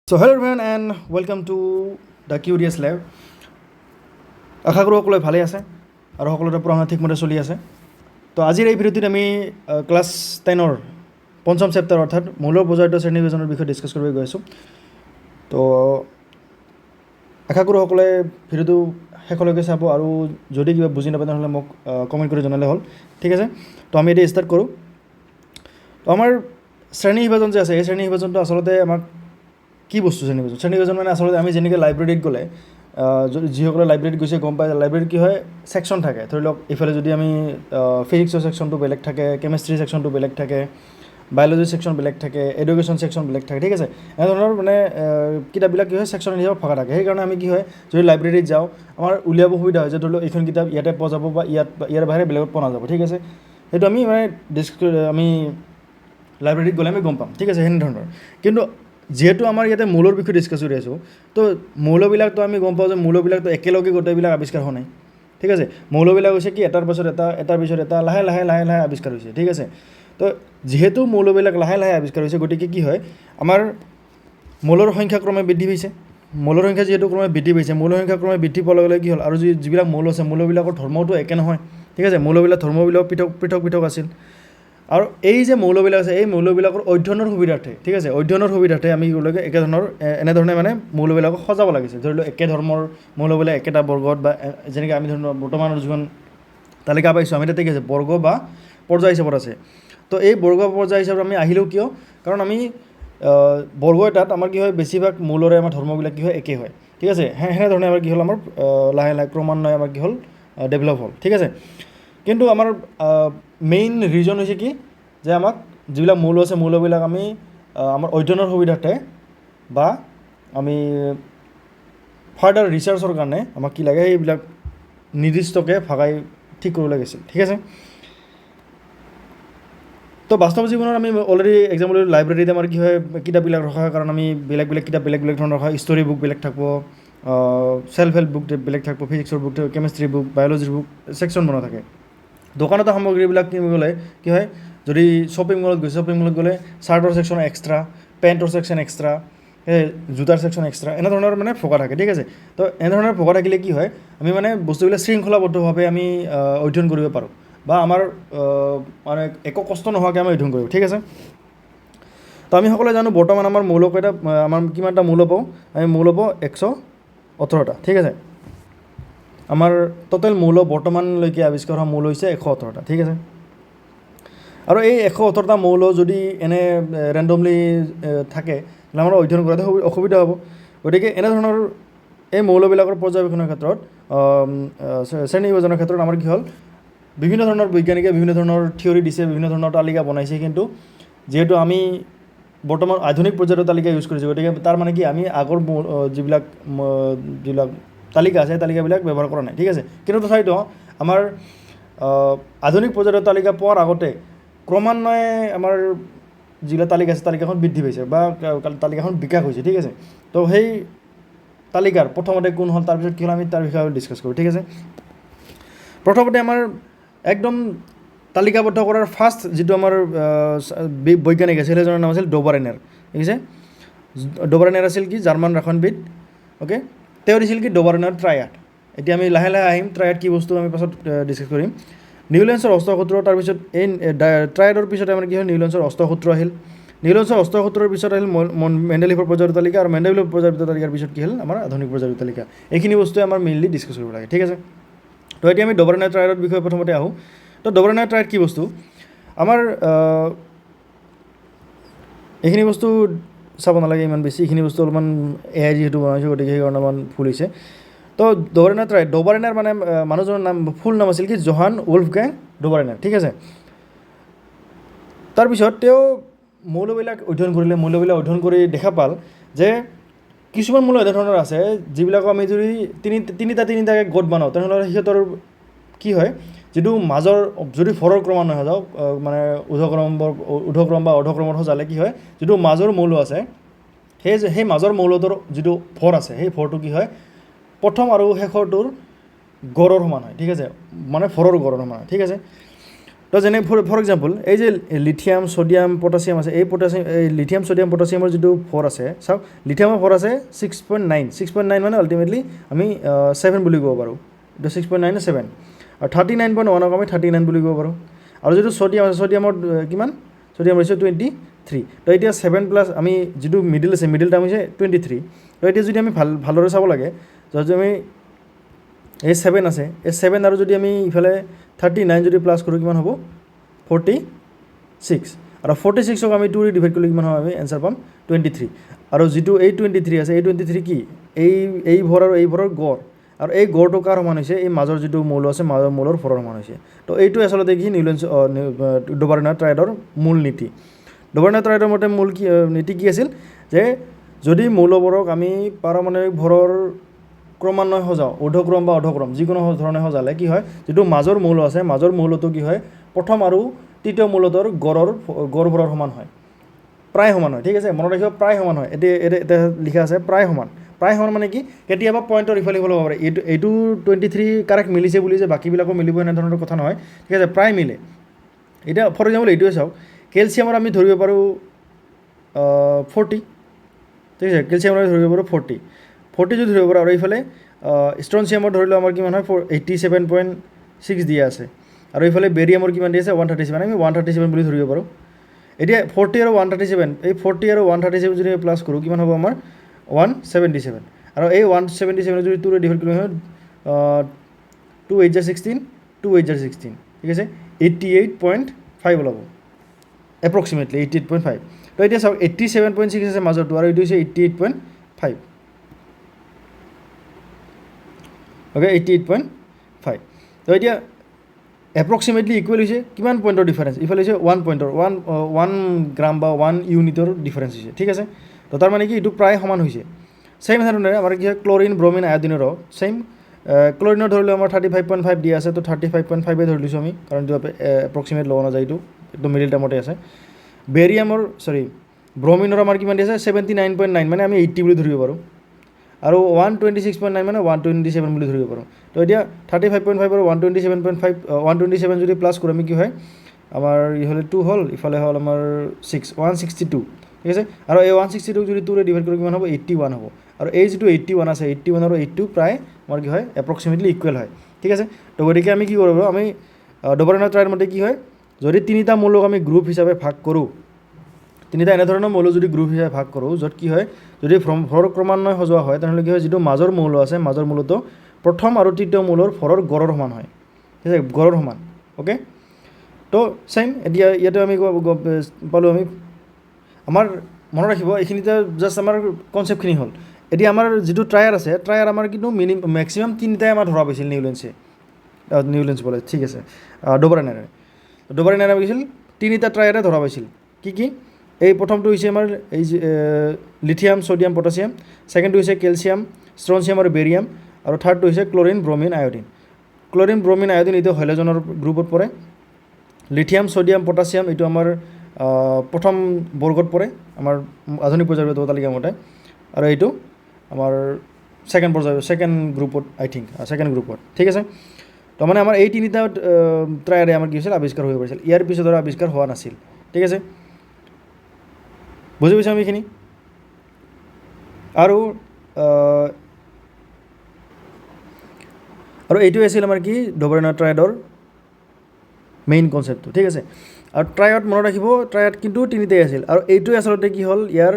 So hello everyone and welcome to the Curious Lab. আশা কৰোঁ সকলোৱে ভালে আছে আৰু সকলোৰে পঢ়া ঠিকমতে চলি আছে। তো আজিৰ এই ভিডিঅ'টোত আমি ক্লাছ 10ৰ পঞ্চম চেপ্টাৰ অৰ্থাৎ মৌলৰ প্ৰজাতীয় শ্ৰেণী বিভাজনৰ বিষয়ে ডিছকাছ কৰিব গৈ আছোঁ। তো আশা কৰোঁ সকলোৱে ভিডিঅ'টো শেষলৈকে চাব আৰু যদি কিবা বুজি নাপায় তেনেহ'লে মোক কমেণ্ট কৰি জনালে হ'ল। ঠিক আছে, তো আমি এতিয়া ষ্টাৰ্ট কৰোঁ। তো আমাৰ শ্ৰেণী বিভাজন যে আছে এই শ্ৰেণী বিভাজনটো আচলতে আমাক কি বস্তু শ্ৰেণী বিভাজন মানে আচলতে আমি যেনেকৈ লাইব্ৰেৰীত গ'লে যিসকলে লাইব্ৰেৰীত গৈছে গম পায় লাইব্ৰেৰীত কি হয় ছেকশ্যন থাকে। ধৰি লওক এইফালে যদি আমি ফিজিক্সৰ ছেকশ্যনটো বেলেগ থাকে, কেমেষ্ট্ৰি ছেকশ্যনটো বেলেগ থাকে, বায়'লজি ছেকশ্যন বেলেগ থাকে, এডুকেশ্যন ছেকশ্যন বেলেগ থাকে। ঠিক আছে, এনেধৰণৰ মানে কিতাপবিলাক কি হয় ছেকশ্যন হিচাপে ভগা থাকে। সেইকাৰণে আমি কি হয় যদি লাইব্ৰেৰীত যাওঁ আমাৰ উলিয়াব সুবিধা হয় যে ধৰি লওক এইখন কিতাপ ইয়াতে পোৱা যাব বা ইয়াৰ বাহিৰে বেলেগত পোৱা নাযাব। ঠিক আছে, সেইটো আমি মানে আমি লাইব্ৰেৰীত গ'লে আমি গম পাম। ঠিক আছে, সেনেধৰণৰ। কিন্তু যিহেতু আমাৰ ইয়াতে মৌলৰ বিষয়ে ডিছকাছ কৰি আছোঁ, তো মৌলবিলাকতো আমি গম পাওঁ যে মৌলবিলাকতো একেলগে গোটেইবিলাক আৱিষ্কাৰ হোৱা নাই। ঠিক আছে, মৌলবিলাক হৈছে কি এটাৰ পিছত এটা লাহে লাহে আৱিষ্কাৰ হৈছে। ঠিক আছে, তো যিহেতু মৌলবিলাক লাহে লাহে আৱিষ্কাৰ হৈছে গতিকে কি হয় আমাৰ মৌলৰ সংখ্যা ক্ৰমে বৃদ্ধি পাইছে। মৌলৰ সংখ্যা যিহেতু ক্ৰমে বৃদ্ধি পাইছে, মৌলৰ সংখ্যা ক্ৰমে বৃদ্ধি পোৱাৰ লগে লগে কি হ'ল আৰু যিবিলাক মৌল আছে মৌলবিলাকৰ ধৰ্মটো একে নহয়। ঠিক আছে, মৌলবিলাক ধৰ্মবিলাক পৃথক আছিল। আৰু এই যে মৌলবিলাক আছে এই মৌলবিলাকৰ অধ্যয়নৰ সুবিধাৰ্থে, ঠিক আছে, অধ্যয়নৰ সুবিধাৰ্থে আমি এনেধৰণে মানে মৌলবিলাকক সজাব লাগিছে। ধৰি লওক একে ধৰ্মৰ মৌলবিলাক একেটা বৰ্গত বা যেনেকৈ আমি ধৰি লওক বৰ্তমানৰ যিখন তালিকা পাইছোঁ আমি তাতে কি আছে বৰ্গ বা পৰ্যায় হিচাপত আছে। তো এই বৰ্গ পৰ্যায় হিচাপত আমি আহিলেও কিয়, কাৰণ আমি বৰ্গ এটাত আমাৰ কি হয় বেছিভাগ মৌলৰে আমাৰ ধৰ্মবিলাক কি হয় একে হয়। ঠিক আছে, সেনেধৰণে আমাৰ কি হ'ল আমাৰ লাহে লাহে ক্ৰমান্বয়ে আমাৰ কি হ'ল ডেভেলপ হ'ল। ঠিক আছে, কিন্তু আমাৰ মেইন ৰিজন হৈছে কি যে আমাক যিবিলাক মৌল আছে মৌলবিলাক আমি আমাৰ অধ্যয়নৰ সুবিধাৰ্থে বা আমি ফাৰ্ডাৰ ৰিচাৰ্চৰ কাৰণে আমাক কি লাগে সেইবিলাক নিৰ্দিষ্টকৈ ভাগাই ঠিক কৰিব লাগিছিল। ঠিক আছে, তো বাস্তৱ জীৱনত আমি অলৰেডি এক্সাম্পল লাইব্ৰেৰীত আমাৰ কি হয় কিতাপবিলাক ৰখা হয়, কাৰণ আমি বেলেগ কিতাপ বেলেগ ধৰণৰ ৰখা হয়। ষ্টৰী বুক বেলেগ থাকিব, চেল্ফ হেল্প বুক বেলেগ থাকিব, ফিজিক্সৰ বুক, কেমেষ্ট্ৰি বুক, বায়'লজিৰ বুক ছেকশ্যন বনোৱা থাকে। দোকানতে সামগ্ৰীবিলাক কিনিবলৈ কি হয় যদি শ্বপিং মলত গ'লে চাৰ্টৰ ছেকশ্যন এক্সট্ৰা, পেণ্টৰ ছেকশ্যন এক্সট্ৰা, জোতাৰ ছেকশ্যন এক্সট্ৰা, এনেধৰণৰ মানে ভগা থাকে। ঠিক আছে, তো এনেধৰণৰ ভগা থাকিলে কি হয় আমি মানে বস্তুবিলাক শৃংখলাবদ্ধভাৱে আমি অধ্যয়ন কৰিব পাৰোঁ বা আমাৰ মানে একো কষ্ট নোহোৱাকৈ আমি অধ্যয়ন কৰিব। ঠিক আছে, তো আমি সকলোৱে জানো বৰ্তমান আমাৰ মৌলকেইটা আমাৰ কিমানটা মৌল পাওঁ, আমি মৌল পাওঁ 118টা। ঠিক আছে, আমাৰ টোটেল মৌল বৰ্তমানলৈকে আৱিষ্কাৰ হোৱা মৌল হৈছে 118টা। ঠিক আছে, আৰু এই 118টা মৌল যদি এনে ৰেণ্ডমলি থাকে তেতিয়াহ'লে আমাৰ অধ্যয়ন কৰাটো অসুবিধা হ'ব। গতিকে এনেধৰণৰ এই মৌলবিলাকৰ পৰ্যবেক্ষণৰ ক্ষেত্ৰত শ্ৰেণী বিভাজনৰ ক্ষেত্ৰত আমাৰ কি হ'ল বিভিন্ন ধৰণৰ বৈজ্ঞানিকে বিভিন্ন ধৰণৰ থিয়ৰী দিছে, বিভিন্ন ধৰণৰ তালিকা বনাইছে, কিন্তু যিহেতু আমি বৰ্তমান আধুনিক পৰ্যায়ৰ তালিকা ইউজ কৰিছোঁ গতিকে তাৰ মানে কি আমি আগৰ যিবিলাক তালিকা আছে সেই তালিকাবিলাক ব্যৱহাৰ কৰা নাই। ঠিক আছে, কিন্তু তথাপিতো আমাৰ আধুনিক পৰ্যায়ৰ তালিকা পোৱাৰ আগতে ক্ৰমান্বয়ে আমাৰ যিবিলাক তালিকা আছে তালিকাখন বৃদ্ধি পাইছে বা তালিকাখন বিকাশ হৈছে। ঠিক আছে, তো সেই তালিকাৰ প্ৰথমতে কোন হ'ল তাৰপিছত কি হ'ল আমি তাৰ বিষয়ে ডিছকাছ কৰোঁ। ঠিক আছে, প্ৰথমতে আমাৰ একদম তালিকাবদ্ধ কৰাৰ ফাৰ্ষ্ট যিটো আমাৰ বৈজ্ঞানিক আছিল সেইজনৰ নাম আছিল ড'বাৰেনাৰ। ঠিক আছে, ড'বাৰেনাৰ আছিল কি জাৰ্মান ৰসায়নবিদ। অ'কে, তেওঁ দিছিল কি ড'বাৰেনাৰ ট্ৰায়াড। এতিয়া আমি লাহে লাহে আহিম ট্ৰায়াড কি বস্তু আমি পাছত ডিছকাছ কৰিম। নিউলেন্সৰ অষ্টসূত্ৰ, তাৰপিছত এই ট্ৰায়াডৰ পিছত আমাৰ কি হ'ল নিউলেন্সৰ অষ্টসূত্ৰ আহিল। নিউলেন্সৰ অষ্টসূত্ৰৰ পিছত আহিল মেণ্ডেলিফৰ প্ৰজাতিৰ তালিকা, আৰু মেণ্ডেলিফৰ প্ৰজাতিৰ তালিকাৰ পিছত কি হ'ল আমাৰ আধুনিক প্ৰজাতিৰ তালিকা। এইখিনি বস্তুৱে আমাৰ মেইনলি ডিছকাছ কৰিব লাগে। ঠিক আছে, তো এতিয়া আমি ড'বাৰেনাৰ ট্ৰায়াডৰ বিষয়ে প্ৰথমতে আহোঁ। তো ড'বাৰেনাৰ ট্ৰায়াড কি বস্তু আমাৰ এইখিনি বস্তু চাব নালাগে ইমান বেছি, এইখিনি বস্তু অলপমান AI যিহেতু বনাইছোঁ গতিকে সেইকাৰণে অলপমান ভুল হৈছে। তো ড'বাৰেনাৰ মানে মানুহজনৰ নাম ফুল নাম আছিল কি জোহান ওলফগেং ড'বাৰেনাৰ। ঠিক আছে, তাৰপিছত তেওঁ মৌলবিলাক অধ্যয়ন কৰি দেখা পাল যে কিছুমান মৌল এনেধৰণৰ আছে যিবিলাকক আমি যদি তিনিটাকৈ গোট বনাওঁ তেনেহ'লে সিহঁতৰ কি হয় যিটো মাজৰ যদি ভৰৰ ক্ৰমান্বয়ে সজাওঁ মানে ঊৰ্ধ্বক্ৰম বা অৰ্ধক্ৰমত সজালে কি হয় যিটো মাজৰ মৌল আছে সেই মাজৰ মৌলটোৰ যিটো ভৰ আছে সেই ভৰটো কি হয় প্ৰথম আৰু শেষৰটোৰ গড়ৰ সমান হয়। ঠিক আছে, মানে ভৰৰ গড়ৰ সমান হয়। ঠিক আছে, তো তো যেনে ফৰ এক্সাম্পল এই যে লিথিয়াম ছ'ডিয়াম পটাছিয়াম আছে এই লিথিয়াম ছ'ডিয়াম পটাছিয়ামৰ যিটো ভৰ আছে চাওক লিথিয়ামৰ ভৰ আছে 6.9 মানে আল্টিমেটলি আমি 7 বুলি ক'ব পাৰোঁ এইটো 6.9 7 আৰু 39.1ক আমি 39 বুলি ক'ব পাৰোঁ আৰু যিটো ছ'ডিয়াম আছে ছ'ডিয়ামৰ কিমান ছ'ডিয়াম হৈছে 23 তো এতিয়া 7 প্লাছ আমি যিটো মিডিল আছে মিডিল টাৰ্ম হৈছে 23 তো এতিয়া যদি আমি ভালদৰে চাব লাগে যদি আমি এই 7 আছে এই 7 আৰু যদি আমি ইফালে 39 যদি প্লাছ কৰোঁ কিমান হ'ব 46 আৰু 46ক আমি 2 ডিভাইড কৰিলে কিমান হ'ব আমি এনসাৰ পাম 23 আৰু যিটো এই 23 আছে এই 23 কি এই ভৰ আৰু এই ভৰৰ গড় আৰু এই গড়টো কাৰ সমান হৈছে এই মাজৰ যিটো মৌল আছে মাজৰ মৌলৰ ভৰৰ সমান হৈছে তো এইটো আচলতে কি নিউলেন্স ডোবাৰ্নাৰ ট্ৰায়াডৰ মূল নীতি ডোবাৰ্নাৰ ট্ৰায়াডৰ মতে মূল কি নীতি কি আছিল যে যদি মৌলবোৰক আমি পাৰমাণৱিক ভৰৰ ক্ৰমান্বয়ে সজাওঁ ঊৰ্ধ্বক্ৰম বা অধক্ৰম যিকোনো ধৰণে সজালে কি হয় যিটো মাজৰ মৌল আছে মাজৰ মৌলটো কি হয় প্ৰথম আৰু তৃতীয় মৌলটোৰ গড় ভৰৰ সমান হয় প্ৰায় সমান হয় ঠিক আছে মনত ৰাখিব প্ৰায় সমান হয় এতিয়া লিখা আছে প্ৰায় সমান মানে কি কেতিয়াবা পইণ্টৰ ইফালে সিফালে হ'ব পাৰে এইটো 23 কাৰেক্ট মিলিছে বুলি যে বাকীবিলাকো মিলিব এনেধৰণৰ কথা নহয় ঠিক আছে প্ৰায় মিলে এতিয়া ফৰ এক্সাম্পল এইটোৱে চাওক কেলছিয়ামৰ আমি ধৰিব পাৰোঁ 40 ঠিক আছে কেলছিয়ামৰ আমি ধৰিব পাৰোঁ 40 যদি ধৰিব পাৰোঁ আৰু এইফালে ষ্ট্ৰনছিয়ামৰ ধৰিলেও আমাৰ কিমান হয় 87.6 দিয়া আছে আৰু এইফালে বেৰিয়ামৰ কিমান দিয়া আছে 137 আমি 137 বুলি ধৰিব পাৰোঁ এতিয়া 40 আৰু 137 এই 40 আৰু 137 যদি প্লাছ কৰোঁ কিমান হ'ব আমাৰ 177 আৰু এই 177 যদি 2 ডিভাইড কৰোঁ 2 8 16 2 8 16 ঠিক আছে 88.5 ওলাব এপ্ৰক্সিমেটলি 88.5 তো এতিয়া চাওক 87.6 আছে মাজৰটো আৰু এইটো হৈছে 88.5 অ'কে 88.5 তো এতিয়া এপ্ৰক্সিমেটলি ইকুৱেল হৈছে কিমান পইণ্টৰ ডিফাৰেঞ্চ ইফালে হৈছে 1 পইণ্টৰ 1 গ্ৰাম বা 1 ইউনিটৰ ডিফাৰেঞ্চ হৈছে ঠিক আছে তো তাৰ মানে কি এইটো প্ৰায় সমান হৈছে ছেইম ধৰণে আমাৰ কি হয় ক্লৰিন ব্ৰমিন আয়ডিনৰো ছেইম ক্লৰিনৰ ধৰিলে আমাৰ 35.5 দিয়া আছে তো 35.5 ধৰি লৈছোঁ আমি কাৰণ এইটো এপ্ৰক্সিমেট ল'ব নাযায় এইটো মিডিল টাৰ্মতে আছে বেৰিয়ামৰ ব্ৰমিনৰ আমাৰ কিমান দিয়া আছে 79.9 মানে আমি 80 বুলি ধৰিব পাৰোঁ আৰু 126.9 মানে 127 বুলি ধৰিব পাৰোঁ তো এতিয়া 35.5 আৰু 127 যদি প্লাছ কৰোঁ আমি কি হয় আমাৰ ইফালে 2 হ'ল ইফালে হ'ল আমাৰ 162 ঠিক আছে আৰু এই 162 যদি 2 ডিভাইড কৰোঁ কিমান হ'ব 81 হ'ব আৰু এই যিটো 81 আছে 81 আৰু 82 প্ৰায় আমাৰ কি হয় এপ্ৰক্সিমেটলি ইকুৱেল হয় ঠিক আছে তো গতিকে আমি কি কৰিব আমি ডোবাৰ্নাৰ ট্ৰায়াডৰ মতে কি হয় যদি তিনিটা মৌলক আমি গ্ৰুপ হিচাপে ভাগ কৰোঁ তিনিটা এনেধৰণৰ মৌল যদি গ্ৰুপ হিচাপে ভাগ কৰোঁ য'ত কি হয় যদি ভৰ ক্ৰমান্বয়ে সজোৱা হয় তেনেহ'লে কি হয় যিটো মাজৰ মৌল আছে মাজৰ মৌলটো প্ৰথম আৰু তৃতীয় মৌলৰ ভৰৰ গড়ৰ সমান হয় ঠিক আছে গড়ৰ সমান অ'কে তো ছেইম এতিয়া ইয়াতে আমি পালোঁ আমি আমাৰ মনত ৰাখিব এইখিনিতে জাষ্ট আমাৰ কনচেপ্টখিনি হ'ল এতিয়া আমাৰ যিটো ট্ৰায়াৰ আছে ট্ৰায়াৰ আমাৰ কিন্তু মেক্সিমাম তিনিটাই আমাৰ ধৰা পাইছিল নিউলেন্স বোলে ঠিক আছে ডোবাৰ্নাৰে কৈছিল তিনিটা ট্ৰায়াৰে ধৰা পাইছিল কি এই প্ৰথমটো হৈছে আমাৰ এই লিথিয়াম ছ'ডিয়াম পটাছিয়াম ছেকেণ্ডটো হৈছে কেলছিয়াম ষ্ট্ৰনছিয়াম আৰু বেৰিয়াম আৰু থাৰ্ডটো হৈছে ক্লৰিন ব্ৰমিন আয়ডিন এইটো হেল'জেনৰ গ্ৰুপত পৰে লিথিয়াম ছ'ডিয়াম পটাছিয়াম এইটো আমাৰ প্ৰথম বৰ্গত পৰে আমাৰ আধুনিক পৰ্যায়ৰ তালিকা মতে আৰু এইটো আমাৰ ছেকেণ্ড গ্ৰুপত আই থিংক ছেকেণ্ড গ্ৰুপত ঠিক আছে তো মানে আমাৰ এই তিনিটা ট্ৰায়াৰে আমাৰ কি হৈছিল আৱিষ্কাৰ হৈ পৰিছিল ইয়াৰ পিছত আৰু আৱিষ্কাৰ হোৱা নাছিল ঠিক আছে বুজি পাইছোঁ আমি এইখিনি আৰু এইটোৱে আছিল আমাৰ কি ডোবাৰ্নাৰ ট্ৰায়াডৰ মেইন কনচেপ্টটো ঠিক আছে আৰু ট্ৰায়াড মনত ৰাখিব ট্ৰায়াড কিন্তু তিনিটাই আছিল আৰু এইটোৱে আচলতে কি হ'ল ইয়াৰ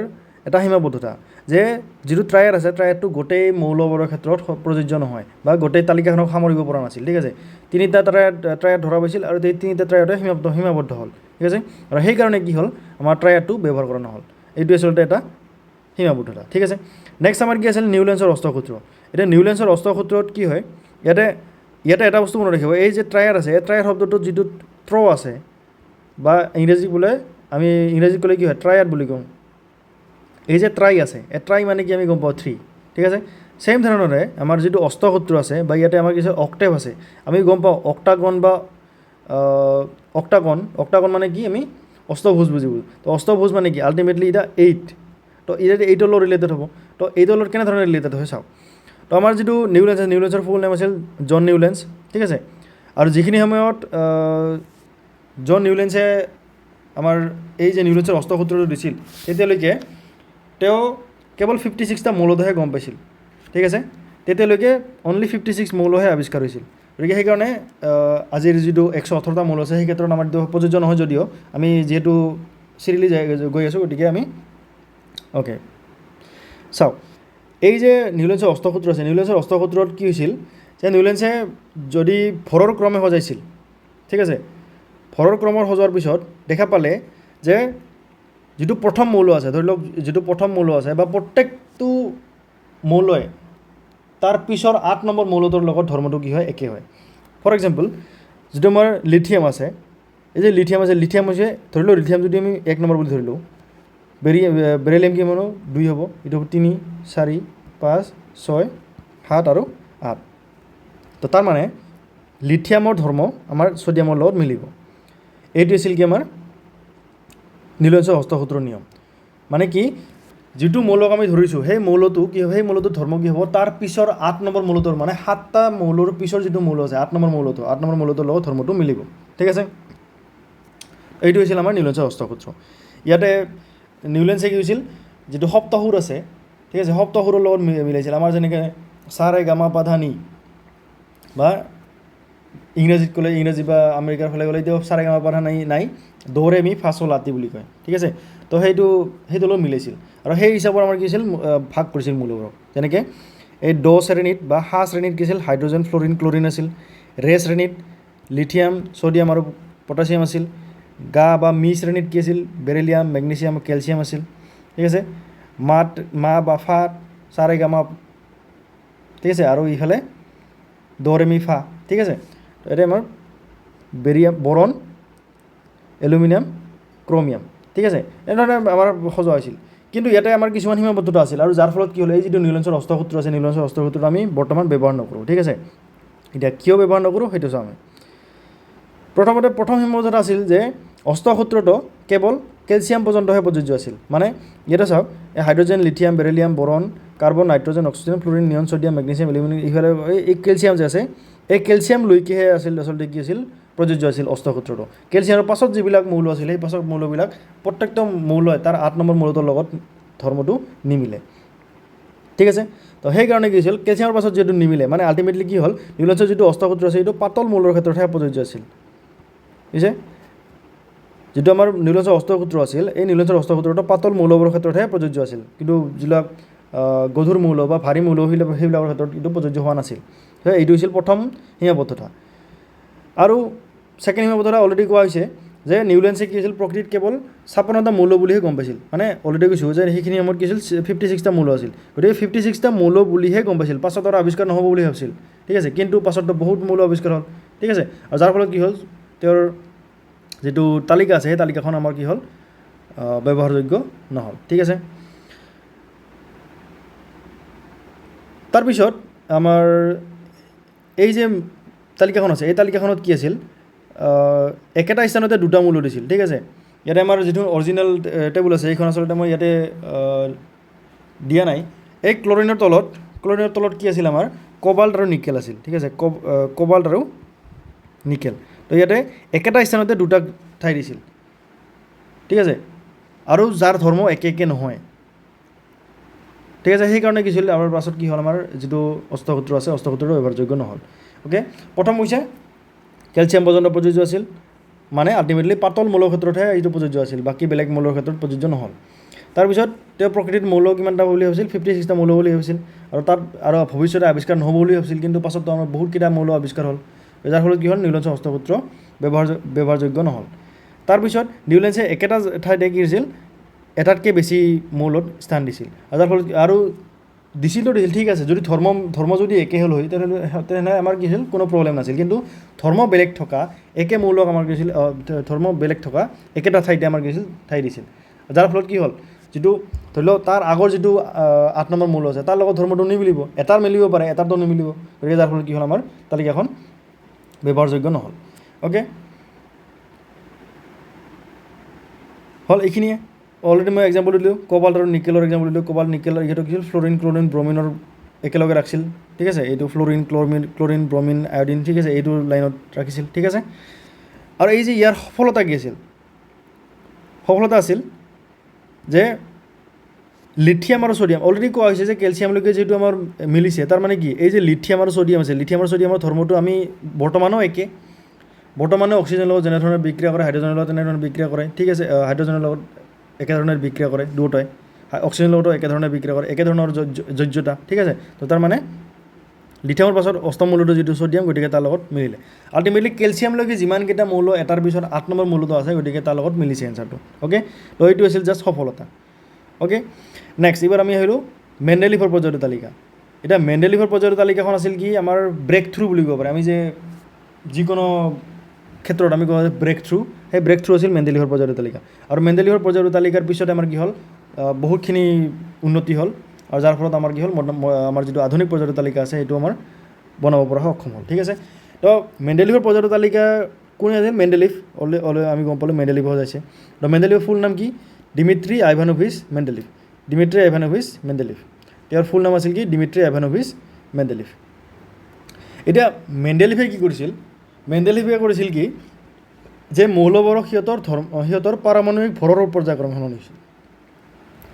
এটা সীমাবদ্ধতা যে যিটো ট্ৰায়াড আছে ট্ৰায়াডটো গোটেই মৌলবোৰৰ ক্ষেত্ৰত প্ৰযোজ্য নহয় বা গোটেই তালিকাখনক সামৰিব পৰা নাছিল ঠিক আছে তিনিটা ট্ৰায়াড ধৰা পাইছিল আৰু এই তিনিটা ট্ৰায়াডে সীমাবদ্ধ হ'ল ঠিক আছে আৰু সেইকাৰণে কি হ'ল আমাৰ ট্ৰায়াডটো ব্যৱহাৰ কৰা নহ'ল এইটো আচলতে এটা সীমাবদ্ধতা ঠিক আছে নেক্সট আমাৰ কি আছিল নিউলেন্সৰ অষ্টসূত্ৰ এতিয়া নিউলেন্সৰ অষ্টসূত্ৰত কি হয় ইয়াতে এটা বস্তু মনত ৰাখিব এই যে ট্ৰায়াড আছে এই ট্ৰায়াড শব্দটোত যিটো আছে বা ইংৰাজীত ক'লে কি হয় ট্ৰায়াড বুলি কওঁ এই যে ট্ৰাই আছে এই ট্ৰাই মানে কি আমি গম পাওঁ 3 ঠিক আছে ছেইম ধৰণৰে আমাৰ যিটো অষ্টসূত্ৰ আছে বা ইয়াতে আমাৰ কিছু অক্টেভ আছে আমি গম পাওঁ অক্টাগন মানে কি আমি অষ্টভুজ বুজিব তো অষ্টভুজ মানে কি আল্টিমেটলি এতিয়া 8 তো এতিয়া 8ৰ লগত ৰিলেটেড হ'ব তো 8ৰ লগত কেনেধৰণে ৰিলেটেড হয় চাওক তো আমাৰ যিটো নিউলেন্সৰ ফুল নেম আছিল জন নিউলেন্স ঠিক আছে আৰু যিখিনি সময়ত জন নিউলেন্সে আমাৰ এই যে নিউলেন্সৰ অষ্টসূত্ৰটো দিছিল তেতিয়ালৈকে তেওঁ কেৱল 56টা মৌলতহে গম পাইছিল, ঠিক আছে। তেতিয়ালৈকে অনলি 56 মৌলহে আৱিষ্কাৰ হৈছিল। গতিকে সেইকাৰণে আজিৰ যিটো 118টা মৌল আছে সেই ক্ষেত্ৰত আমাৰ এইটো প্ৰযোজ্য নহয় যদিও আমি যিহেতু চিৰিয়েলি গৈ আছোঁ, গতিকে আমি অ'কে চাওক। এই যে নিউলেন্সৰ অষ্টসূত্ৰ আছে, নিউলেন্সৰ অষ্টসূত্ৰত কি হৈছিল যে নিউলেন্সে যদি ভৰৰ ক্ৰমে সজাইছিল, ঠিক আছে, ভৰৰ ক্ৰমৰ সজোৱাৰ পিছত দেখা পালে যে যিটো প্ৰথম মৌল আছে, ধৰি লওক যিটো প্ৰথম মৌল আছে বা প্ৰত্যেকটো মৌলই তাৰ পিছৰ 8 নম্বৰ মৌলটোৰ লগত ধৰ্মটো কি হয়, একে হয়। ফৰ এক্সাম্পল যিটো আমাৰ লিথিয়াম আছে, এই যে লিথিয়াম আছে, লিথিয়াম হৈছে ধৰি লওক লিথিয়াম যদি আমি 1 নম্বৰ বুলি ধৰিলোঁ, বেৰিলিয়াম কি মানো 2 হ'ব, এইটো হ'ব 3, 4, 5, 6, 7 আৰু 8। তো তাৰ মানে লিথিয়ামৰ ধৰ্ম আমাৰ ছ'ডিয়ামৰ লগত মিলিব। এইটো আছিল কি আমাৰ নিউলেন্সৰ অষ্টসূত্ৰৰ নিয়ম। মানে কি যিটো মৌলক আমি ধৰিছোঁ সেই মৌলটো কি হ'ব, সেই মৌলটোৰ ধৰ্ম কি হ'ব, তাৰ পিছৰ 8 নম্বৰ মৌলটোৰ মানে 7টা মৌলৰ পিছৰ যিটো মৌল আছে 8 নম্বৰ মৌলটোৰ লগত ধৰ্মটো মিলিব, ঠিক আছে। এইটো হৈছিল আমাৰ নিউলেন্সৰ অষ্টসূত্ৰ। ইয়াতে নিউলেন্সে কি হৈছিল, যিটো সপ্তসুৰ আছে, ঠিক আছে, সপ্তসুৰৰ লগত মিলাইছিল। আমাৰ যেনেকৈ সা ৰে গা মা পা ধা নি, বা ইংৰাজীত ক'লে, ইংৰাজী বা আমেৰিকাৰ ফালে গ'লে এতিয়া সা ৰে গা মা পা ধা নাই দ ৰে মি ফা ছ লা টি বুলি কয়, ঠিক আছে। তো সেইটো লগত মিলাইছিল আৰু সেই হিচাপত আমাৰ কি হৈছিল, ভাগ কৰিছিল মৌলবোৰক। যেনেকৈ এই ড শ্ৰেণীত বা সা শ্ৰেণীত কি আছিল, হাইড্ৰজেন, ফ্ল'ৰিন, ক্ল'ৰিন আছিল। ৰে শ্ৰেণীত লিথিয়াম, ছ'ডিয়াম আৰু পটাছিয়াম আছিল। গা বা মি শ্ৰেণীত কি আছিল, বেৰিলিয়াম, মেগনেছিয়াম, কেলছিয়াম আছিল, ঠিক আছে। মা বা ফাত সা ৰে গা মা, ঠিক আছে, আৰু ইফালে দ ৰে মি ফা, ঠিক আছে। তো এতিয়া আমাৰ বেৰিয়াম, বৰণ, এলুমিনিয়াম, ক্ৰমিয়াম, ঠিক আছে, এনেধৰণে আমাৰ সজোৱা হৈছিল। কিন্তু ইয়াতে আমাৰ কিছুমান সীমাবদ্ধতা আছিল আৰু যাৰ ফলত কি হ'ল, এই যিটো নিউলেন্সৰ অষ্টসূত্ৰ আছে, নিউলেন্সৰ অষ্টসূত্ৰটো আমি বৰ্তমান ব্যৱহাৰ নকৰোঁ, ঠিক আছে। এতিয়া কিয় ব্যৱহাৰ নকৰোঁ সেইটো চাওঁ আমি। প্ৰথমতে প্ৰথম সীমাবদ্ধতা আছিল যে অষ্টসূত্ৰটো কেৱল কেলছিয়াম পৰ্যন্তহে প্ৰযোজ্য আছিল। মানে ইয়াতে চাওক, এই হাইড্ৰজেন, লিথিয়াম, বেৰিলিয়াম, বৰণ, কাৰ্বন, নাইট্ৰজেন, অক্সিজেন, ফ্ল'ৰিন, নিয়ন, ছ'ডিয়াম, মেগনেছিয়াম, এলুমিনিয়াম, ইফালে এই কেলছিয়াম যে আছে, এই কেলছিয়াম লৈকেহে আছিল আচলতে কি আছিল, প্ৰযোজ্য আছিল অষ্টসূত্ৰটো। কেলছিয়ামৰ পাছত যিবিলাক মৌল আছিল সেই পাছত মৌলবিলাক প্ৰত্যেকটো মৌলই তাৰ 8 নম্বৰ মৌলটোৰ লগত ধৰ্মটো নিমিলে, ঠিক আছে। তো সেইকাৰণে কি হৈছিল, কেলছিয়ামৰ পাছত যিহেতু নিমিলে, মানে আল্টিমেটলি কি হ'ল, নিউলেন্সৰ যিটো অষ্টসূত্ৰ আছে সেইটো পাতল মৌলৰ ক্ষেত্ৰতহে প্ৰযোজ্য আছিল, বুজিছে। যিটো আমাৰ নিউলেন্সৰ অষ্টসূত্ৰ আছিল, এই নিউলেন্সৰ অষ্টসূত্ৰটো পাতল মৌলবোৰৰ ক্ষেত্ৰতহে প্ৰযোজ্য আছিল, কিন্তু যিবিলাক গধুৰ মৌল বা ভাৰী মৌল সেইবিলাকৰ ক্ষেত্ৰত এইটো প্ৰযোজ্য হোৱা নাছিল। এইটো হৈছিল প্ৰথম সীমাবদ্ধতা। আৰু ছেকেণ্ড সীমাবদ্ধতা অলৰেডি কোৱা হৈছে যে নিউলেন্সে কি আছিল, প্ৰকৃতিত কেৱল 56টা মৌল বুলিহে গম পাইছিল। মানে অলৰেডি কৈছোঁ যে সেইখিনি সময়ত কি আছিল, 56টা মৌল আছিল, গতিকে 56টা মৌল বুলিহে গম পাইছিল, পাছত আৰু আৱিষ্কাৰ নহ'ব বুলি ভাবিছিল, ঠিক আছে। কিন্তু পাছততো বহুত মৌল আৱিষ্কাৰ হ'ল, ঠিক আছে, আৰু যাৰ ফলত কি হ'ল, তেওঁৰ যিটো তালিকা আছে সেই তালিকাখন আমাৰ কি হ'ল, ব্যৱহাৰযোগ্য নহ'ল, ঠিক আছে। তাৰপিছত আমাৰ এই যে তালিকাখন আছে, এই তালিকাখনত কি আছিল, একেটা স্থানতে 2টা মৌল দিছিল, ঠিক আছে। ইয়াতে আমাৰ যিটো অৰিজিনেল টেবুল আছে সেইখন আচলতে মই ইয়াতে দিয়া নাই। এই ক্লৰিনৰ তলত কি আছিল, আমাৰ কোবাল্ট আৰু নিকেল আছিল, ঠিক আছে, কোবাল্ট আৰু নিকেল। তো ইয়াতে একেটা স্থানতে 2টা ঠাই দিছিল, ঠিক আছে, আৰু যাৰ ধৰ্ম একে নহয়, ঠিক আছে। সেইকাৰণে কি হৈছিল, আমাৰ পাছত কি হ'ল, আমাৰ যিটো অষ্টসূত্ৰ আছে অষ্টসূত্ৰটো ব্যৱহাৰযোগ্য নহ'ল, অ'কে। প্ৰথম হৈছে কেলছিয়াম পৰ্যন্ত প্ৰযোজ্য আছিল, মানে আল্টিমেটলি পাতল মৌলৰ ক্ষেত্ৰতহে এইটো প্ৰযোজ্য আছিল, বাকী বেলেগ মৌলৰ ক্ষেত্ৰত প্ৰযোজ্য নহ'ল। তাৰপিছত তেওঁ প্ৰকৃতিত মৌল কিমানটা বুলি ভাবিছিল, 56টা মৌল বুলি ভাবিছিল, আৰু তাত আৰু ভৱিষ্যতে আৱিষ্কাৰ নহ'ব বুলি ভাবিছিল, কিন্তু পাছততো আমাৰ বহুতকেইটা মৌল আৱিষ্কাৰ হ'ল, যাৰ ফলত কি হ'ল, নিউলেন্সৰ অষ্টসূত্ৰ ব্যৱহাৰযোগ্য নহ'ল। তাৰপিছত নিউলেন্সে একেটা ঠাইতে কি হৈছিল, এটাতকৈ বেছি মৌলত স্থান দিছিল, যাৰ ফলত আৰু দিছিল, ঠিক আছে, যদি ধৰ্ম যদি একে হ'ল হয় তেনেহ'লে আমাৰ কি হৈছিল, কোনো প্ৰব্লেম নাছিল। কিন্তু ধৰ্ম বেলেগ থকা একে মৌলক আমাৰ কি হৈছিল, ধৰ্ম বেলেগ থকা একেটা ঠাইতে আমাৰ কি হৈছিল, ঠাই দিছিল, যাৰ ফলত কি হ'ল, যিটো ধৰি লওক তাৰ আগৰ যিটো 8 নম্বৰ মৌল আছে তাৰ লগত ধৰ্মটো নিমিলিব, এটাৰ মিলিব পাৰে, এটাৰটো নিমিলিব, গতিকে যাৰ ফলত কি হ'ল, আমাৰ তালিকাখন ব্যৱহাৰযোগ্য নহ'ল, অ'কে। হ'ল এইখিনিয়ে। অলৰেডি মই এক্সাম্পল দিলোঁ, কোবাল্ট আৰু নিকেলৰ এক্সাম্পল দিলোঁ। কোবাল্ট, নিকেল, ইহঁতক কি হ'ল, ফ্ল'ৰিন, ক্ল'ৰিন, ব্ৰমিনৰ একেলগে ৰাখিছিল, ঠিক আছে। এইটো ফ্ল'ৰিন, ক্ল'ৰিন, ব্ৰমিন, আয়ডিন, ঠিক আছে, এইটো লাইনত ৰাখিছিল, ঠিক আছে। আৰু এই যে ইয়াৰ সফলতা কি আছিল, সফলতা আছিল যে লিথিয়াম আৰু ছ'ডিয়াম অলৰেডি কোৱা হৈছে যে কেলছিয়ামলৈকে যিটো আমাৰ মিলিছে, তাৰ মানে কি এই যে লিথিয়াম আৰু ছ'ডিয়াম আছে, লিথিয়াম আৰু ছ'ডিয়ামৰ ধৰ্মটো আমি বৰ্তমানেও একে, বৰ্তমানে অক্সিজেনৰ লগত যেনেধৰণে বিক্ৰিয়া কৰে হাইড্ৰজেনৰ লগত তেনেধৰণে বিক্ৰিয়া কৰে, ঠিক আছে, হাইড্ৰজেনৰ লগত একেধৰণে বিক্ৰিয়া কৰে দুয়োটাই, অক্সিজেনৰ লগতো একেধৰণে বিক্ৰিয়া কৰে, একেধৰণৰ যোজ্যতা, ঠিক আছে। তো তাৰ মানে লিথিয়ামৰ পাছত অষ্টম মৌলটো যিটো ছ'ডিয়াম, গতিকে তাৰ লগত মিলিলে। আল্টিমেটলি কেলছিয়ামলৈকে যিমানকেইটা মৌল এটাৰ পিছত 8 নম্বৰ মৌলটো আছে, গতিকে তাৰ লগত মিলিছে এনচাৰটো। অ'কে, তো এইটো আছিল জাষ্ট সফলতা। অ'কে, নেক্সট এইবাৰ আমি আহিলোঁ মেণ্ডেলিভৰ পৰ্যায়ৰ তালিকা। এতিয়া মেণ্ডেলিভৰ পৰ্যায়ৰ তালিকাখন আছিল কি আমাৰ ব্ৰেক থ্ৰু বুলি ক'ব পাৰে, আমি যে যিকোনো ক্ষেত্ৰত আমি কওঁ ব্ৰেক থ্ৰু, সেই ব্ৰেক থ্ৰু আছিল মেণ্ডেলিভৰ পৰ্যায়ৰ তালিকা। আৰু মেণ্ডেলিভৰ পৰ্যায়ৰ তালিকাৰ পিছতে আমাৰ কি হ'ল, বহুতখিনি উন্নতি হ'ল, আৰু যাৰ ফলত আমাৰ কি হ'ল, আমাৰ যিটো আধুনিক পৰ্যায়ৰ তালিকা আছে সেইটো আমাৰ বনাব পৰা সক্ষম হ'ল, ঠিক আছে। তো মেণ্ডেলিভৰ পৰ্যায়ৰ তালিকা কোনে আছিল, মেণ্ডেলিভ, আমি গম পালোঁ মেণ্ডেলিভ হৈ যাইছে। তো মেণ্ডেলিভৰ ফুল নাম কি, ডিমিত্ৰী আইভানোভিচ মেণ্ডেলিভ, ডিমিত্ৰী আইভানোভিচ মেণ্ডেলিভ। তেওঁৰ ফুল নাম আছিল কি, ডিমিত্ৰী আইভানোভিচ মেণ্ডেলিভ। এতিয়া মেণ্ডেলিভে কি কৰিছিল, মেণ্ডেলিভে কৰিছিল কি যে মৌলবোৰক সিহঁতৰ পাৰমাণৱিক ভৰৰ পৰ্যায়ক্ৰম সলনি হৈছিল।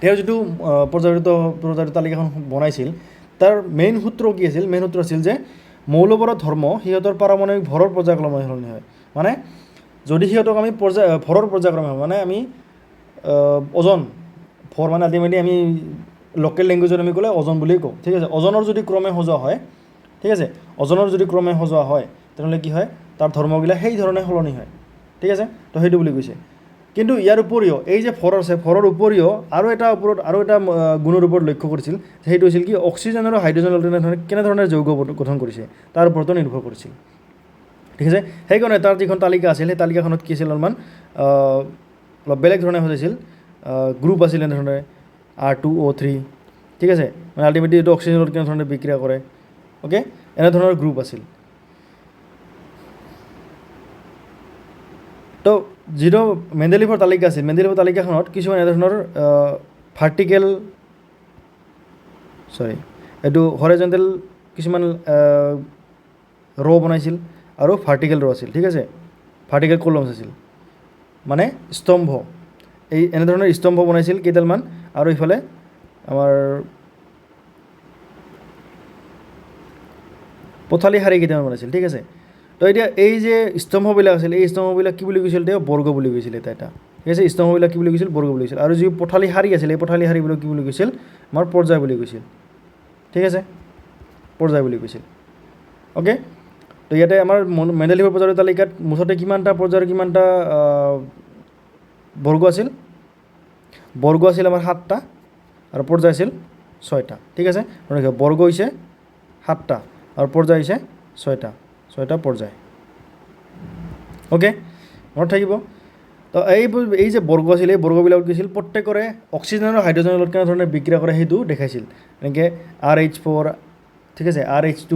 তেওঁ যিটো পৰ্যায়ৰ তালিকাখন বনাইছিল তাৰ মেইন সূত্ৰ কি আছিল, মেইন সূত্ৰ আছিল যে মৌলবোৰৰ ধৰ্ম সিহঁতৰ পাৰমাণৱিক ভৰৰ পৰ্যায়ক্ৰমে সলনি হয়। মানে যদি সিহঁতক আমি ভৰৰ পৰ্যায়ক্ৰমে হয়, মানে আমি ওজন, ভৰ মানে আল্টিমেটলি আমি লোকেল লেংগুৱেজত আমি ক'লে ওজন বুলি কওঁ, ঠিক আছে। ওজনৰ যদি ক্ৰমে সজোৱা হয়, ঠিক আছে, ওজনৰ যদি ক্ৰমে সজোৱা হয় তেনেহ'লে কি হয়, তাৰ ধৰ্মবিলাক সেই ধৰণে সলনি হয়, ঠিক আছে। তো সেইটো বুলি কৈছে। কিন্তু ইয়াৰ উপৰিও এই যে ভৰ আছে, ভৰৰ উপৰিও আৰু এটা গুণৰ ওপৰত লক্ষ্য কৰিছিল, সেইটো হৈছিল কি অক্সিজেন আৰু হাইড্ৰজেনৰ কেনেধৰণে যৌগ গঠন কৰিছে তাৰ ওপৰতো নিৰ্ভৰ কৰিছিল, ঠিক আছে। সেইকাৰণে তাৰ যিখন তালিকা আছিল সেই তালিকাখনত কি আছিল, অলপ বেলেগ ধৰণে সজাইছিল, গ্ৰুপ আছিল এনেধৰণে R2O3, ঠিক আছে, মানে আল্টিমেটলি এইটো অক্সিজেনৰ লগত কেনেধৰণে বিক্ৰিয়া কৰে, অ'কে, এনেধৰণৰ গ্ৰুপ আছিল। তো যিটো মেণ্ডেলিভৰ তালিকা আছিল, মেণ্ডেলিভৰ তালিকাখনত কিছুমান এনেধৰণৰ এইটো হৰাইজণ্টেল কিছুমান ৰ' বনাইছিল আৰু ভাৰ্টিকেল ৰ' আছিল, ঠিক আছে, ভাৰ্টিকেল কলমছ আছিল, মানে স্তম্ভ, এই এনেধৰণৰ স্তম্ভ বনাইছিল কেইডালমান, আৰু ইফালে আমাৰ পথালি শাৰী কেইটামান বনাইছিল, ঠিক আছে। তো এতিয়া এই যে স্তম্ভবিলাক আছিল, এই স্তম্ভবিলাক কি বুলি কৈছিল, তেওঁ বৰ্গ বুলি কৈছিল এটা, ঠিক আছে, স্তম্ভবিলাক কি বুলি কৈছিল, বৰ্গ বুলি কৈছিল। আৰু যি পথালি শাৰী আছিল, এই পথালি শাৰীবিলাক কি বুলি কৈছিল, আমাৰ পৰ্যায় বুলি কৈছিল, ঠিক আছে, পৰ্যায় বুলি কৈছিল। অ'কে, তো ইয়াতে আমাৰ মেণ্ডেলিভৰ পৰ্যায়ৰ তালিকাত মুঠতে কিমানটা পৰ্যায়ৰ কিমানটা বৰ্গ আছিল, বৰ্গ আছিল আমাৰ 7টা আৰু পৰ্যায় আছিল 6টা, ঠিক আছে। বৰ্গ হৈছে 7টা আৰু পৰ্যায় হৈছে 6টা পৰ্যায়। অ'কে, মনত থাকিব। তো এই যে বৰ্গ আছিল, এই বৰ্গবিলাকত কি আছিল, প্ৰত্যেকৰে অক্সিজেন আৰু হাইড্ৰজেনৰ লগত কেনেধৰণে বিক্ৰিয়া কৰে সেইটো দেখাইছিল। এনেকৈ RH4, ঠিক আছে, RH2,